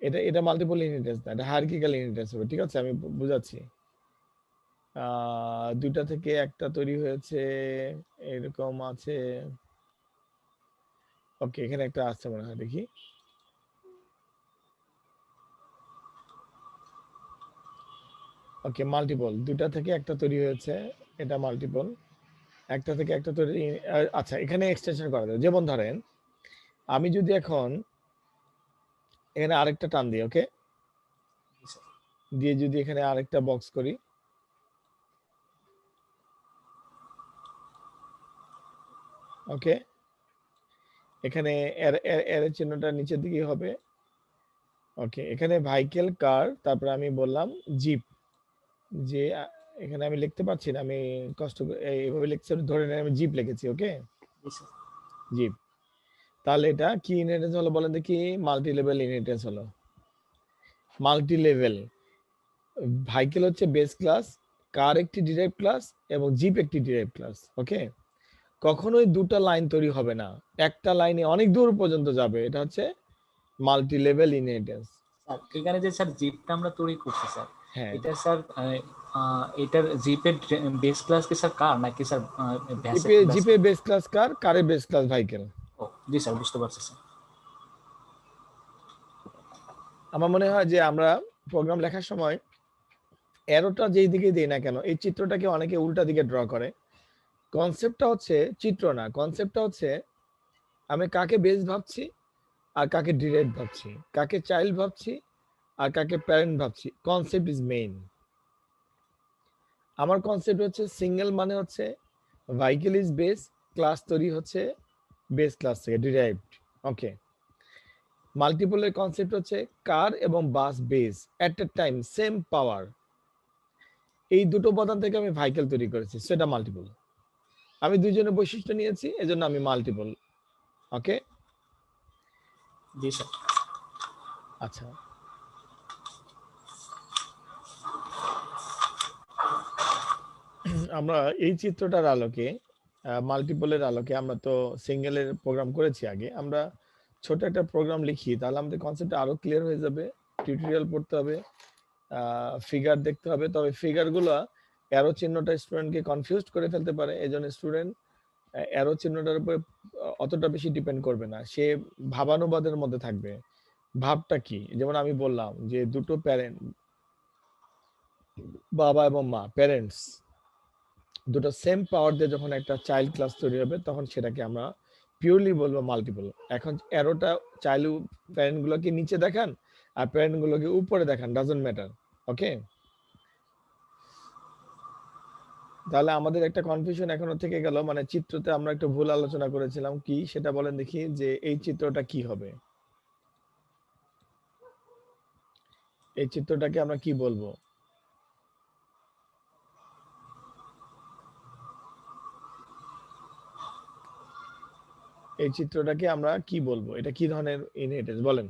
এটা এটা মাল্টিপল ইনহেরিটেন্স না, এটা হায়ারার্কিক্যাল ইনহেরিটেন্স হবে। ঠিক আছে, আমি বুঝাচ্ছি। দুইটা থেকে একটা তৈরি হয়েছে, এরকম আছে। ওকে, এখানে একটা আসছে মনে হয়, দেখি। ওকে, মাল্টিপল, দুইটা থেকে একটা তৈরি হয়েছে, এটা মাল্টিপল। একটা থেকে একটা তৈরি, আচ্ছা এখানে এক্সটেনশন করা যায়। যেমন ধরেন আমি যদি এখন এখানে আরেকটা টান দিই, ওকে, জি স্যার। দিয়ে যদি এখানে আরেকটা বক্স করি, ওকে, এখানে এর এর এর চিহ্নটা নিচের দিকে হবে। ওকে, এখানে ভাইকেল, কার, তারপরে আমি বললাম জিপ, যে এখানে আমি লিখতে পারছি না, আমি কষ্ট করে এইভাবে লিখছি, ধরে নেন আমি জিপ লিখেছি। ওকে, জি স্যার। জিপ। তাহলে এটা কি ইনহেরিটেন্স হলো বলেন দেখি? মাল্টি লেভেল ইনহেরিটেন্স হলো। মাল্টি লেভেল, ভাইকেল হচ্ছে বেস ক্লাস, কার একটি ডিরাইভড ক্লাস, এবং জিপ একটি ডিরাইভড ক্লাস। ওকে, কখনোই দুটো লাইন তৈরি হবে না, একটা লাইনে অনেক দূর পর্যন্ত যাবে, এটা হচ্ছে মাল্টি লেভেল ইনহেরিটেন্স। স্যার এখানে যে স্যার জিপটা আমরা তৈরি করছি স্যার, হ্যাঁ, এটা স্যার এটার জিপের বেস ক্লাস কি স্যার কার নাকি স্যার জিপে বেস ক্লাস কার, কারে বেস ক্লাস ভাইকেল। ও জি স্যার, বুঝতে পারছি স্যার। আমার মনে হয় যে আমরা প্রোগ্রাম লেখার সময় অ্যারোটা যেই দিকে দেই না কেন, এই চিত্রটাকে অনেকে উল্টা দিকে ড্র করে। কনসেপ্টটা হচ্ছে চিত্র না, কনসেপ্টটা হচ্ছে আমি কাকে বেস ভাবছি আর কাকে ডিরেক্ট ভাবছি, কাকে চাইল্ড ভাবছি আর কাকে প্যারেন্ট ভাবছি। Concept is main. আমার কনসেপ্ট হচ্ছে সিঙ্গেল, মানে হচ্ছে ভাইকেল ইজ বেস, ক্লাস তৈরি হচ্ছে বেস ক্লাস থেকে ডিরাইভড। ওকে, মাল্টিপলের কনসেপ্ট হচ্ছে কার এবং bus base at a time same power, এই দুটো উপাদান থেকে আমি ভাইকেল তৈরি করেছি, সেটা মাল্টিপল। আমি দুইজনের বৈশিষ্ট্য নিয়েছি, এজন্য আমি মাল্টিপল। ওকে, জি স্যার। আচ্ছা, আমরা এই চিত্রটার আলোকে, মাল্টিপলের আলোকে, আমরা তো সিঙ্গেলের প্রোগ্রাম করেছি আগে, আমরা ছোট একটা প্রোগ্রাম লিখি, তাহলে আমাদের কনসেপ্ট আরো ক্লিয়ার হয়ে যাবে। টিউটোরিয়াল পড়তে হবে, ফিগার দেখতে হবে, তবে ফিগারগুলো অ্যারো চিহ্নটা স্টুডেন্টকে কনফিউজ করে ফেলতে পারে, এজন্য স্টুডেন্ট অ্যারো চিহ্নটার উপরে অতটা বেশি ডিপেন্ড করবে না, সে ভাবানুবাদের মধ্যে থাকবে। ভাবটা কি, যেমন আমি বললাম যে দুটো প্যারেন্ট, বাবা এবং মা, প্যারেন্টস দুটো সেম পাওয়ার দিয়ে যখন একটা চাইল্ড ক্লাস তৈরি হবে, তখন সেটাকে আমরা পিওরলি বলবো মাল্টিপল। এখন অ্যারোটা চাইল্ড প্যারেন্ট গুলোকে নিচে দেখান আর প্যারেন্ট গুলোকে উপরে দেখান, ডাজন্ট ম্যাটার। ওকে, তাহলে আমাদের একটা কনফিউশন এখনো থেকে গেল, মানে চিত্রতে আমরা একটু ভুল আলোচনা করেছিলাম, কি সেটা বলেন দেখি, যে এই চিত্রটা কি হবে, এই চিত্রটাকে আমরা কি বলবো? এই চিত্রটাকে আমরা কি বলবো? এটা কি ধরনের ইনহেরিটেন্স বলেন?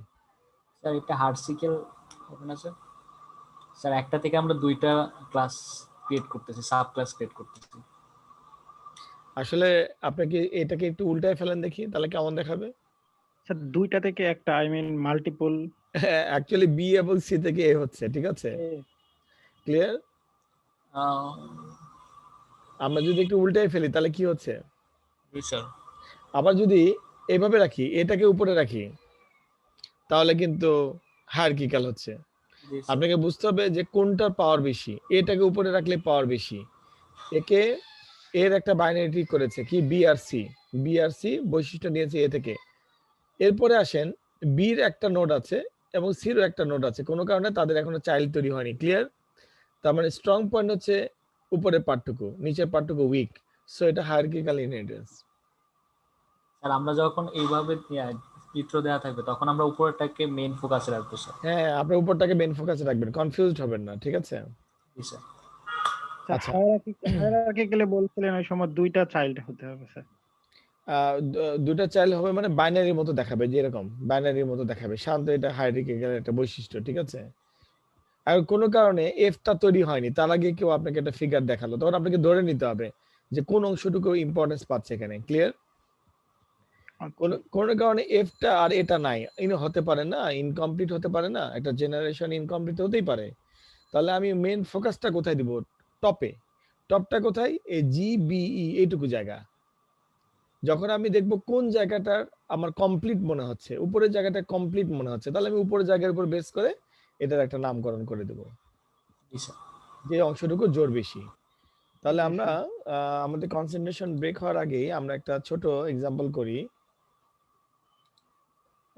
স্যার এটা হার্সিকেল হবে না স্যার? স্যার একটা থেকে আমরা দুইটা ক্লাস ক্রিয়েট করতেছি, সাব ক্লাস ক্রিয়েট করতেছি। আসলে আপনাকে এটাকে একটু উল্টায় ফেলেন দেখি, তাহলে কেমন দেখাবে? স্যার দুইটা থেকে একটা, I mean multiple. Actually B এবং সি থেকে এ হচ্ছে, ঠিক আছে, ক্লিয়ার? আমরা যদি একটু উল্টায় ফেলি তাহলে কি হচ্ছে? জি স্যার। আবার যদি এইভাবে রাখি, এটাকে উপরে রাখি, তাহলে কিন্তু হায়ারার্কিক্যাল হচ্ছে। জি স্যার। আপনাকে বুঝতে হবে যে কোনটার পাওয়ার বেশি, এটাকে উপরে রাখলে পাওয়ার বেশি। একে এর একটা বাইনারি ট্রি করেছে কি, বি আর সি, বি আর সি বৈশিষ্ট্য নিয়েছে এ থেকে। এরপরে আসেন, বির একটা নোড আছে এবং সিরও একটা নোড আছে, কোনো কারণে তাদের এখনো চাইল্ড তৈরি হয়নি, ক্লিয়ার? তার মানে স্ট্রং পয়েন্ট হচ্ছে উপরের পার্টটুকু, নিচের পার্টটুকু উইক। সো এটা হায়ারার্কিক্যাল ইনহেরিটেন্স। স্যার আমরা যখন এইভাবে চিত্র দেওয়া থাকবে তখন আমরা উপরেরটাকে মেইন ফোকাসে রাখবো স্যার। হ্যাঁ, আপনি উপরটাকে মেন ফোকাসে রাখবেন, কনফিউজড হবেন না, ঠিক আছে? জি স্যার। আচ্ছা, হায়ারার্কিক্যালি বলছিলেন ওই সময় দুইটা চাইল্ড হতে হবে স্যার। দুটা চাইল্ড হবে মানে বাইনারির মতো দেখাবে, যে এরকম বাইনারির মতো দেখাবে, শান্ত, এটা হায়ারার্কিক্যাল একটা বৈশিষ্ট্য, ঠিক আছে? আর কোনো কারণে এফটা তৈরি হয়নি, তার আগে কেউ আপনাকে একটা ফিগার দেখালো, তখন আপনাকে ধরে নিতে হবে যে কোন অংশটুকু ইম্পর্টেন্স পাচ্ছে এখানে, ক্লিয়ার? আচ্ছা কোনো কারণে এফটা আর এটা নাই, হতে পারে না, ইনকমপ্লিট হতে পারে না, একটা জেনারেশন ইনকমপ্লিট হতেই পারে। তাহলে আমি মেন ফোকাসটা কোথায় দিব? টপে। টপটা কোথায়? এই জিবিই এইটুকু জায়গা। যখন আমি দেখব কোন জায়গাটা আমার কমপ্লিট মনে হচ্ছে, উপরের জায়গাটা কমপ্লিট মনে হচ্ছে, তাহলে আমি উপরের জায়গার উপর বেস করে এটার একটা নামকরণ করে দেব, জি স্যার। যে অংশটুকু জোর বেশি। তাহলে জি আমরা স্যার। আমাদের কনসেন্ট্রেশন ব্রেক হওয়ার আগেই আমরা একটা ছোট এক্সাম্পল করি।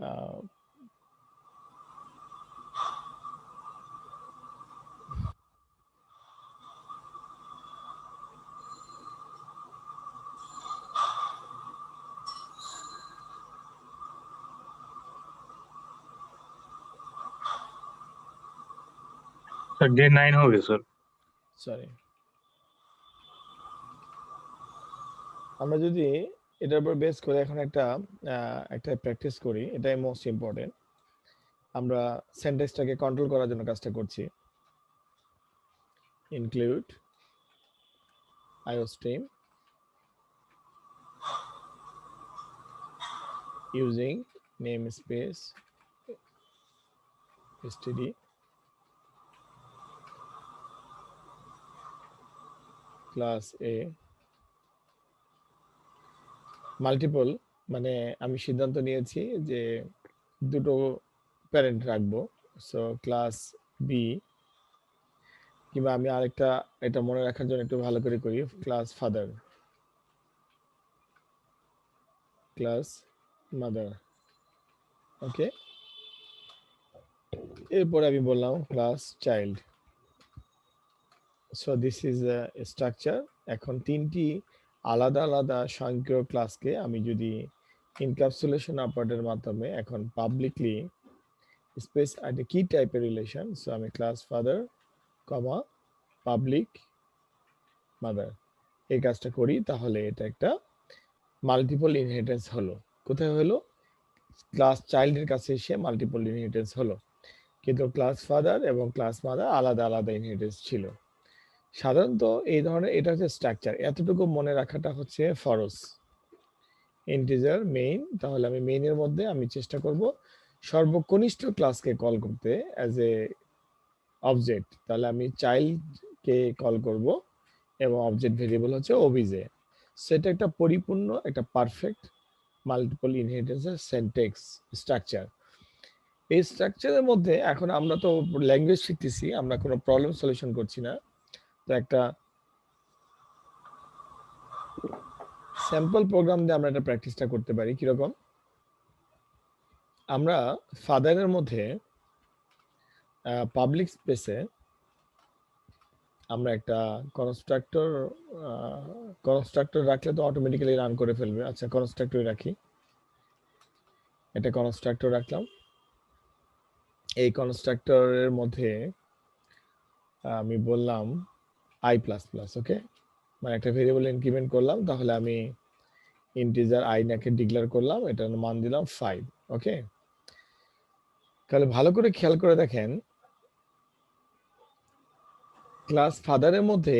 আহ, सर डे 9 हो गए सर। সরি, আমরা যদি এটার উপর বেস করে এখন একটা প্র্যাকটিস করি, এটাই মোস্ট ইম্পর্টেন্ট। আমরা সেন্টেন্সটাকে কন্ট্রোল করার জন্য কাজটা করছি। Include iostream using namespace std class a multiple, মানে আমি সিদ্ধান্ত নিয়েছি যে দুটো প্যারেন্ট রাখবো। সো ক্লাস বি, কিংবা আমি আরেকটা, এটা মনে রাখার জন্য একটু ভালো করে করি, ক্লাস ফাদার, ক্লাস মাদার। ওকে, এরপরে আমি বললাম class child. So this is a structure. এখন তিনটি আলাদা আলাদা স্বয়ংক্রিয় ক্লাসকে আমি যদি ইনক্যাপসুলেশন অপারেটরের মাধ্যমে এখন পাবলিকলি স্পেস একটা কি টাইপের রিলেশন, সো আমি ক্লাস ফাদার কমা পাবলিক মাদার এই কাজটা করি, তাহলে এটা একটা মাল্টিপল ইনহেরিটেন্স হলো। কোথায় হলো? ক্লাস চাইল্ডের কাছে এসে মাল্টিপল ইনহেরিটেন্স হলো, কিন্তু ক্লাস ফাদার এবং ক্লাস মাদার আলাদা আলাদা ইনহেরিটেন্স ছিল। সাধারণত এই ধরনের, এটা হচ্ছে স্ট্রাকচার, এতটুকু মনে রাখাটা হচ্ছে ফরজ। ইন্টিজার মেইন, তাহলে আমি মেইনের মধ্যে আমি চেষ্টা করব সর্বকনিষ্ঠ ক্লাসকে কল করতে অ্যাজ এ অবজেক্ট, তাহলে আমি চাইল্ডকে কল করব এবং অবজেক্ট ভেরিয়েবল হচ্ছে ওবিজে। সেটা একটা পরিপূর্ণ, একটা পারফেক্ট মাল্টিপল ইনহেরিটেন্সের সিনট্যাক্স স্ট্রাকচার। এই স্ট্রাকচারের মধ্যে এখন আমরা তো ল্যাঙ্গুয়েজ শিখতেছি, আমরা কোনো প্রবলেম সলিউশন করছি না। তো একটা স্যাম্পল প্রোগ্রাম দিয়ে আমরা এটা প্র্যাকটিসটা করতে পারি। কিরকম? আমরা ফাদারের মধ্যে পাবলিক স্পেসে আমরা একটা কনস্ট্রাক্টর রাখলে তো অটোমেটিক্যালি রান করে ফেলবে। আচ্ছা, কনস্ট্রাক্টর রাখি, এটা কনস্ট্রাক্টর রাখলাম। এই কনস্ট্রাক্টরের মধ্যে আমি বললাম আই প্লাস প্লাস, ওকে, মানে একটা ভেরিয়েবল ইনক্রিমেন্ট করলাম, তাহলে আমি ইন্টিজার আই নাকে ডিক্লেয়ার করলাম, এটার মান দিলাম 5। ওকে, তাহলে ভালো করে খেয়াল করে দেখেন, ক্লাস ফাদারের মধ্যে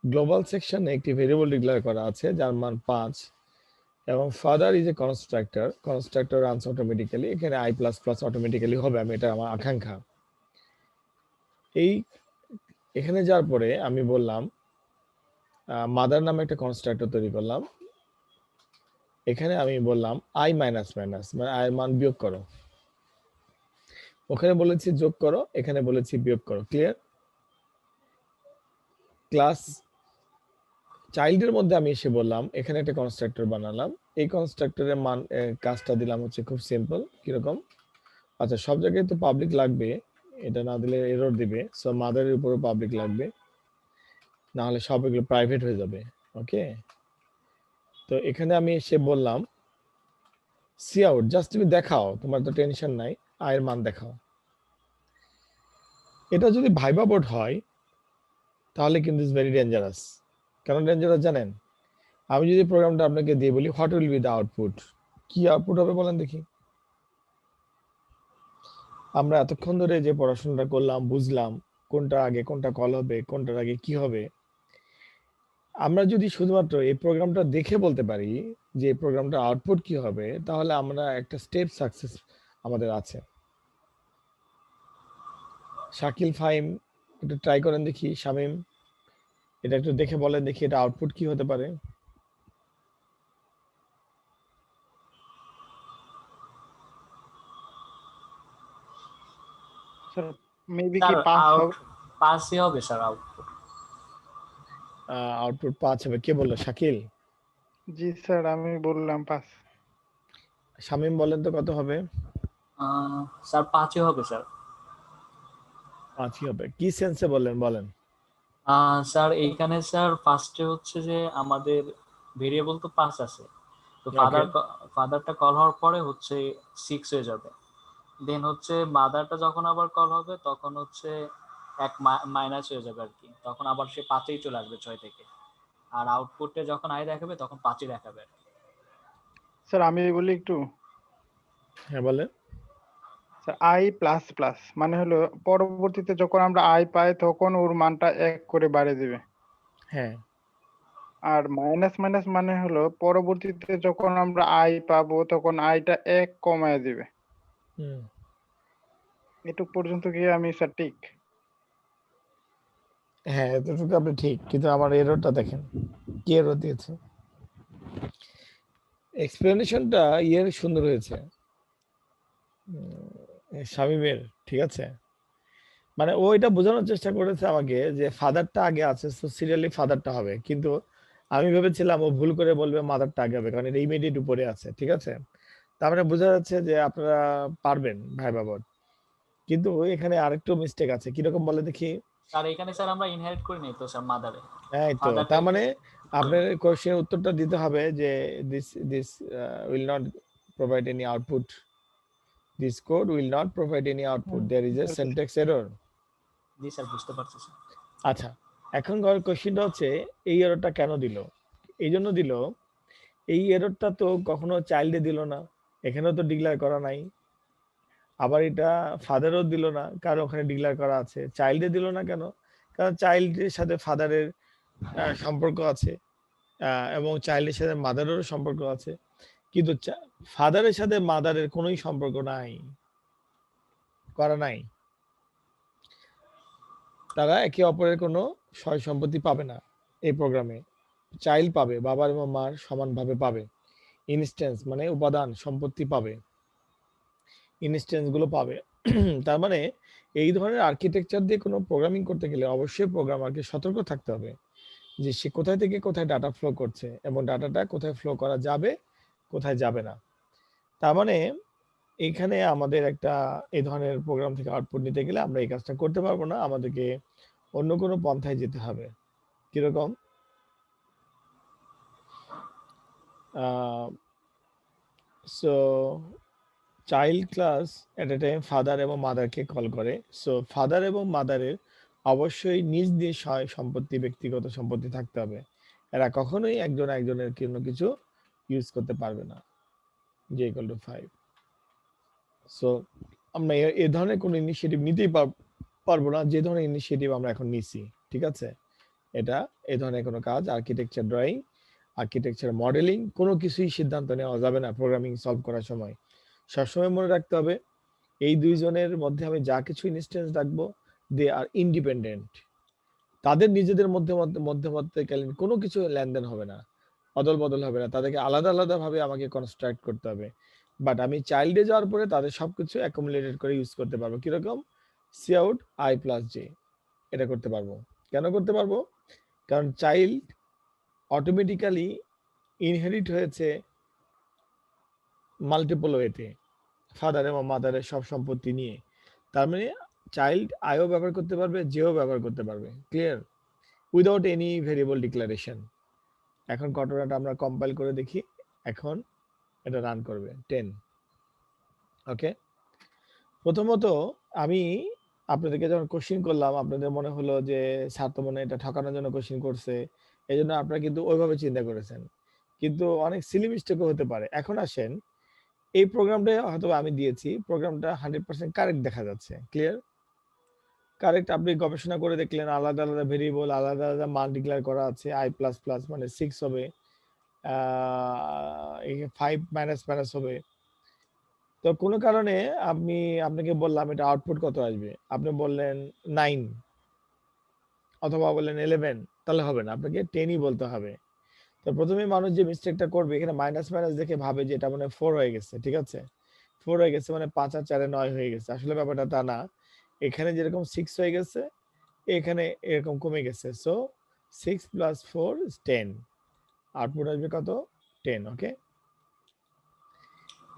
গ্লোবাল সেকশনে একটি ভেরিয়েবল ডিক্লেয়ার করা আছে যার মান 5, এবং father is a constructor runs automatically, এখানে আই প্লাস প্লাস অটোমেটিক্যালি হবে, আমি এটা আমার আকাঙ্ক্ষা। এই এখানে যাওয়ার পরে আমি বললাম মাদার নামে একটা কনস্ট্রাক্টর তৈরি করলাম, এখানে আমি বললাম আই মাইনাস মাইনাস, মানে আয়ের মান বিয়োগ করো। ওখানে বলেছি যোগ করো, এখানে বলেছি বিয়োগ করো। ক্লিয়ার? ক্লাস চাইল্ডের মধ্যে আমি এসে বললাম এখানে একটা কনস্ট্রাক্টর বানালাম, এই কনস্ট্রাক্টরের মান কাজটা দিলাম হচ্ছে খুব সিম্পল। কিরকম? আচ্ছা, সব জায়গায় তো পাবলিক লাগবে, এটা না দিলে এরর দিবে, সো মাদারের উপরও পাবলিক লাগবে, না হলে সব এগুলো প্রাইভেট হয়ে যাবে। ওকে, তো এখানে আমি এসে বললাম সি আউট, জাস্ট তুমি দেখাও, তোমার তো টেনশন নাই, আয়ের মান দেখাও। এটা যদি ভাইবা বোর্ড হয় তাহলে কিন্তু ইজ ভেরি ডেঞ্জারাস। কেন ডেঞ্জারাস জানেন? আমি যদি প্রোগ্রামটা আপনাকে দিয়ে বলি what will be the output, কি আউটপুট হবে বলেন দেখি? আমরা এতক্ষণ ধরে যে পড়াশোনাটা করলাম, বুঝলাম কোনটা আগে কোনটা কল হবে, কোনটার আগে কি হবে, আমরা যদি শুধুমাত্র এই প্রোগ্রামটা দেখে বলতে পারি যে এই প্রোগ্রামটার আউটপুট কি হবে, তাহলে আমরা একটা স্টেপ সাকসেস আমাদের আছে। শাকিল, ফাহিম, একটু ট্রাই করেন দেখি। শামীম, এটা একটু দেখে বলেন দেখি এটা আউটপুট কি হতে পারে। স্যার মেবি কি স্যার পাস আউট পাসই হবে স্যার আউটপুট। আউটপুট 5 হবে। কে বললো? শাকিল? জি স্যার আমি বললাম পাস। শামীম বলেন তো কত হবে? স্যার 5ই হবে স্যার। 5ই হবে। কি সেন্সে বললেন বলেন? স্যার এইখানে স্যার ফার্স্টে হচ্ছে যে আমাদের ভেরিয়েবল তো 5 আছে, তো ওকে। ফাদারটা কল হওয়ার পরে হচ্ছে 6 হয়ে যাবে। দেন হচ্ছে মাদারটা যখন আবার কল হবে তখন হচ্ছে এক মাইনাস হয়ে যাবে আর কি, তখন আবার সে 5এই চলে আসবে 6 থেকে। আর আউটপুটে যখন আই দেখাবে তখন 5ই দেখাবে আর কি। স্যার আমি বলি একটু। হ্যাঁ বলেন। স্যার আই প্লাস প্লাস মানে হলো পরবর্তীতে যখন আমরা আই পাই তখন ওর মানটা 1 করে বাড়িয়ে দিবে। হ্যাঁ। আর মাইনাস মাইনাস মানে হলো পরবর্তীতে যখন আমরা আই পাবো তখন আইটা 1 কমায় দিবে। হুম। এটুক পর্যন্ত কি আমি স্যার ঠিক? হ্যাঁ, এতটুকু আপনি ঠিক, কিন্তু আমার এররটা দেখেন। কি এরর দিয়েছে? এক্সপ্লেনেশনটা ইয়ের সুন্দর হয়েছে, শামীমের। ঠিক আছে, মানে ও এটা বোঝানোর চেষ্টা করেছে আমাকে যে ফাদারটা আগে আছে, সো সিরিয়ালি ফাদারটা হবে, কিন্তু আমি ভেবেছিলাম ও ভুল করে বলবে মাদারটা আগে হবে, কারণ এটা ইমিডিয়েট উপরে আছে। ঠিক আছে, তার মানে বোঝা যাচ্ছে যে আপনারা পারবেন ভাই বাবদ। কিন্তু এখানে আরেকটু মিস্টেক আছে। কিরকম বলে দেখি? স্যার এখানে স্যার আমরা ইনহেরিট করি নাই তো স্যার মাদারে, হ্যাঁ, তো তার ফাদারটাকে। মানে আপনার কোশ্চেনের উত্তরটা দিতে হবে যে this this will not provide any output, this code will not provide any output, there is a syntax error. জি স্যার বুঝতে পারছি স্যার। আচ্ছা, এখন কোশ্চেনটা হচ্ছে এই এররটা কেন দিল? এই জন্য দিল, এই এররটা তো কখনো চাইল্ডে দিল না, এখানেও তো ডিক্লেয়ার করা নাই। আবার এটা ফাদারও দিল না, কারণ ওখানে ডিক্লেয়ার করা আছে। চাইল্ডে দিল না কেন? কারণ চাইল্ডের সাথে ফাদারের সম্পর্ক আছে, এবং চাইল্ডের সাথে মাদারেরও সম্পর্ক আছে, কিন্তু ফাদারের সাথে মাদারের কোনোই সম্পর্ক নাই, করা নাই। তারা একে অপরের কোনো সয় সম্পত্তি পাবে না এই প্রোগ্রামে। চাইল্ড পাবে, বাবার এবং মার সমানভাবে পাবে। ইনস্ট্যান্স মানে উপাদান সম্পত্তি পাবে, ইনস্ট্যান্স গুলো পাবে। তার মানে এই ধরনের আর্কিটেকচার দিয়ে কোনো প্রোগ্রামিং করতে গেলে অবশ্যই প্রোগ্রামারকে সতর্ক থাকতে হবে যে সে কোথায় থেকে কোথায় ডাটা ফ্লো করছে এবং ডাটাটা কোথায় ফ্লো করা যাবে, কোথায় যাবে না। তার মানে এইখানে আমাদের একটা এই ধরনের প্রোগ্রাম থেকে আউটপুট নিতে গেলে আমরা এই কাজটা করতে পারবো না, আমাদেরকে অন্য কোনো পন্থায় যেতে হবে। কিরকম? So child class at a time father এবং মাদারকে কল করে। সো ফাদার এবং মাদারের অবশ্যই নিজ নিজ সম্পত্তি, ব্যক্তিগত সম্পত্তি থাকতে হবে। এরা কখনোই একজন একজনের কোনো কিছু ইউজ করতে পারবে না। j = 5। সো আমরা এ ধরনের কোনো ইনিশিয়েটিভ নিতেই পারবো না যে ধরনের ইনিশিয়েটিভ আমরা এখন নিছি। ঠিক আছে, এটা এই ধরনের কোনো কাজ, আর্কিটেকচার ড্রয়িং, আর্কিটেকচার মডেলিং, কোনো কিছুই সিদ্ধান্ত নেওয়া যাবে না প্রোগ্রামিং সলভ করার সময়। সবসময় মনে রাখতে হবে এই দুইজনের মধ্যে আমি যা কিছু ইনস্ট্যান্স রাখবো, দে আর ইন্ডিপেন্ডেন্ট। তাদের নিজেদের মধ্যবর্তীকালীন কোনো কিছু লেনদেন হবে না, অদল বদল হবে না, তাদেরকে আলাদা আলাদা ভাবে আমাকে কনস্ট্রাক্ট করতে হবে। বাট আমি চাইল্ডে যাওয়ার পরে তাদের সবকিছু অ্যাকুমুলেটেড করে ইউজ করতে পারবো। কিরকম? C out I plus J, এটা করতে পারবো। কেন করতে পারবো? কারণ চাইল্ড অটোমেটিক্যালি ইনহেরিট হয়েছে মাল্টিপল ওয়েতে, ফাদার এবং মাদারের সব সম্পত্তি নিয়ে। তার মানে চাইল্ড আইও ব্যবহার করতে পারবে, জেও ব্যবহার করতে পারবে। Clear? Without any variable declaration. এখন ঘটনাটা আমরা কম্পাইল করে দেখি। এখন এটা রান করবে 10। ওকে, প্রথমত আমি আপনাদেরকে যখন কোশ্চিন করলাম, আপনাদের মনে হলো যে স্যার তো মনে হয় এটা ঠকানোর জন্য কোশ্চিন করছে, এই জন্য আপনারা কিন্তু ওইভাবে চিন্তা করেছেন, কিন্তু অনেক সিলি মিস্টেকও হতে পারে। এখন আসেন, এই প্রোগ্রামটা হয়তো আমি দিয়েছি, প্রোগ্রামটা 100% কারেক্ট দেখা যাচ্ছে। ক্লিয়ার? কারেক্ট, আপনি গবেষণা করে দেখলেন আলাদা আলাদা ভেরিয়েবল, আলাদা আলাদা মান ডিক্লেয়ার করা আছে। i প্লাস প্লাস মানে 6 হবে, 5 মাইনাস মাইনাস হবে। তো কোনো কারণে আমি আপনাকে বললাম এটা আউটপুট কত আসবে, আপনি বললেন 9 অথবা বললেন 11, তাহলে হবে না, আপনাকে 10ই বলতে হবে। তো প্রথমে মানুষ যে মিস্টেকটা করবে, এখানে মাইনাস মাইনাস দেখে ভাবে যে এটা মানে 4 হয়ে গেছে, ঠিক আছে, 4 হয়ে গেছে মানে 5 আর 4 9 হয়ে গেছে। আসলে ব্যাপারটা তা না, এখানে যেরকম 6 হয়ে গেছে এখানে এরকম কমে গেছে। সো 6 প্লাস 4 is 10, আউটপুট আসবে কত, 10। ওকে,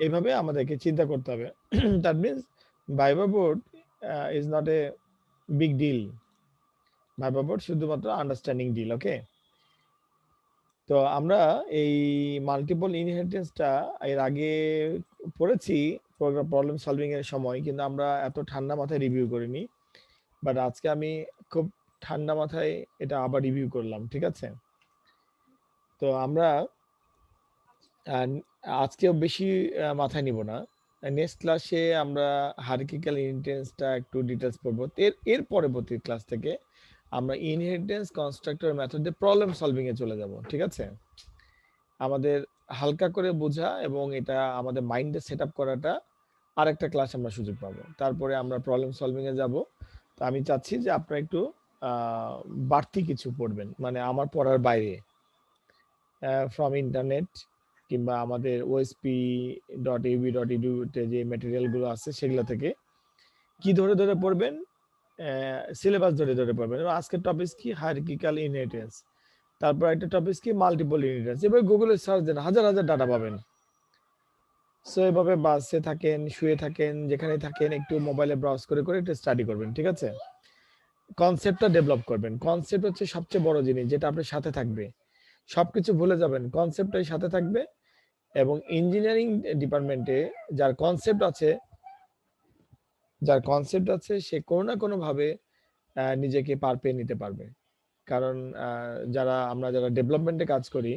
এইভাবে আমাদেরকে চিন্তা করতে হবে। That means viva board is not a big deal, viva board শুধুমাত্র আন্ডারস্ট্যান্ডিং ডিল। ওকে, তো আমরা এই মাল্টিপল ইনহেরিটেন্সটা এর আগে পড়েছি প্রবলেম সলভিং এর সময়, কিন্তু আমরা এত ঠান্ডা মাথায় রিভিউ করিনি। বাট আজকে আমি খুব ঠান্ডা মাথায় এটা আবার রিভিউ করলাম, ঠিক আছে। তো আমরা আজকেও বেশি মাথায় নিব না, নেক্সট ক্লাসে আমরা হায়ারার্কিক্যাল ইনহেরিটেন্সটা একটু ডিটেলস পড়বো। এর পরবর্তী ক্লাস থেকে আমরা ইনহেরিটেন্স কনস্ট্রাক্টর মেথডে প্রবলেম সলভিং এ চলে যাব, ঠিক আছে। আমাদের হালকা করে বোঝা এবং এটা আমাদের মাইন্ডে সেট আপ করাটা আরেকটা ক্লাস আমরা সুযোগ পাবো, তারপরে আমরা প্রবলেম সলভিং এ যাব। তো আমি চাচ্ছি যে আপনারা একটু বাড়তি কিছু পড়বেন, মানে আমার পড়ার বাইরে, ফ্রম ইন্টারনেট কিংবা আমাদের osp.ub.edu তে যে ম্যাটেরিয়ালগুলো আছে সেগুলো থেকে কি ধরে ধরে পড়বেন, সিলেবাস ধরে ধরে পড়বেন। এবং আজকের টপিক কি, হায়ারার্কিক্যাল ইনহেরিটেন্স। তারপর একটা টপিক কি, মাল্টিপল ইনহেরিটেন্স। এবার গুগলে সার্চ দেন, হাজার হাজার ডাটা পাবেন। সো এভাবে বাসে থাকেন, শুয়ে থাকেন, যেখানে থাকেন একটু মোবাইলে ব্রাউজ করে করে একটু স্টাডি করবেন, ঠিক আছে। কনসেপ্টটা ডেভেলপ করবেন। কনসেপ্ট হচ্ছে সবচেয়ে বড় জিনিস, যেটা আপনার সাথে থাকবে। সবকিছু ভুলে যাবেন, কনসেপ্টটাই সাথে থাকবে। এবং ইঞ্জিনিয়ারিং ডিপার্টমেন্টে যার কনসেপ্ট আছে সে কোনো না কোনো ভাবে নিজেকে পার পেয়ে নিতে পারবে। কারণ যারা ডেভেলপমেন্টে কাজ করি,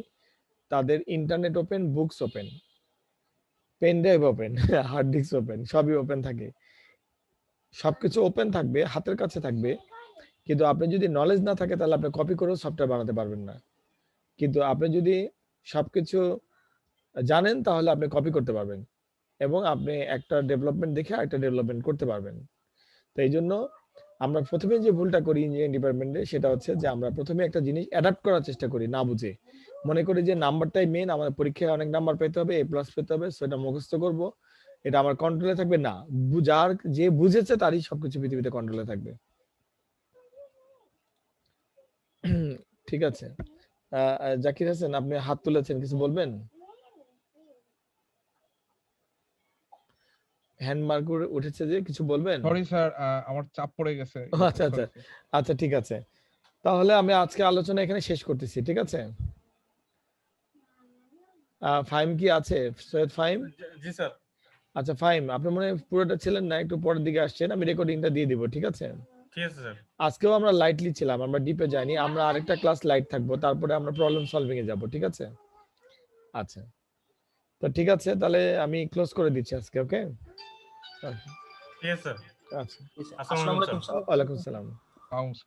তাদের internet open, books open, pen drive open, hard disk open, সবই ওপেন থাকে। সবকিছু ওপেন থাকবে, হাতের কাছে থাকবে। কিন্তু আপনি যদি নলেজ না থাকে তাহলে আপনি কপি করেও সফটওয়্যার বানাতে পারবেন না। কিন্তু আপনি যদি সবকিছু জানেন তাহলে আপনি কপি করতে পারবেন এবং আপনি একটা ডেভেলপমেন্ট দেখে আরেকটা ডেভেলপমেন্ট করতে পারবেন। তো এই জন্য আমরা প্রথমে যে ভুলটা করি ইঞ্জিনিয়ারিং ডিপার্টমেন্টে, সেটা হচ্ছে যে আমরা প্রথমে একটা জিনিস অ্যাডাপ্ট করার চেষ্টা করি না বুঝে। মনে করি যে নাম্বারটাই মেন, আমাদের পরীক্ষায় অনেক নাম্বার পেতে হবে, A+ পেতে হবে, সো এটা মুখস্থ করব, এটা আমার কন্ট্রোলে থাকবে। না, যার যে বুঝেছে তারই সবকিছু পৃথিবীতে কন্ট্রোলে থাকবে। ঠিক আছে, জাকির হাসান আপনি হাত তুলেছেন, কিছু বলবেন? হ্যান্ড মার্ক উঠেছে যে, কিছু বলবেন? সরি স্যার, আমার চাপ পড়ে গেছে। ও আচ্ছা আচ্ছা আচ্ছা, ঠিক আছে। তাহলে আমি আজকে আলোচনা এখানে শেষ করতেছি, ঠিক আছে। ফাহিম কি আছে? সৈয়দ ফাহিম? জি স্যার। আচ্ছা ফাহিম, আপনি মনে হয় পুরোটা ছিলেন না, একটু পরের দিকে আসছেন, আমি রেকর্ডিংটা দিয়ে দিব, ঠিক আছে। ঠিক আছে স্যার। আজকেও আমরা লাইটলি ছিলাম, আমরা ডিপে যাইনি। আমরা আরেকটা ক্লাস লাইট থাকবো, তারপরে আমরা প্রবলেম সলভিং এ যাব, ঠিক আছে। আচ্ছা, তো ঠিক আছে, তাহলে আমি ক্লোজ করে দিচ্ছি আজকে। ওকে, ঠিক আছে স্যার। আচ্ছা, আসসালামু আলাইকুম স্যার। ওয়ালাইকুম সালাম। আচ্ছা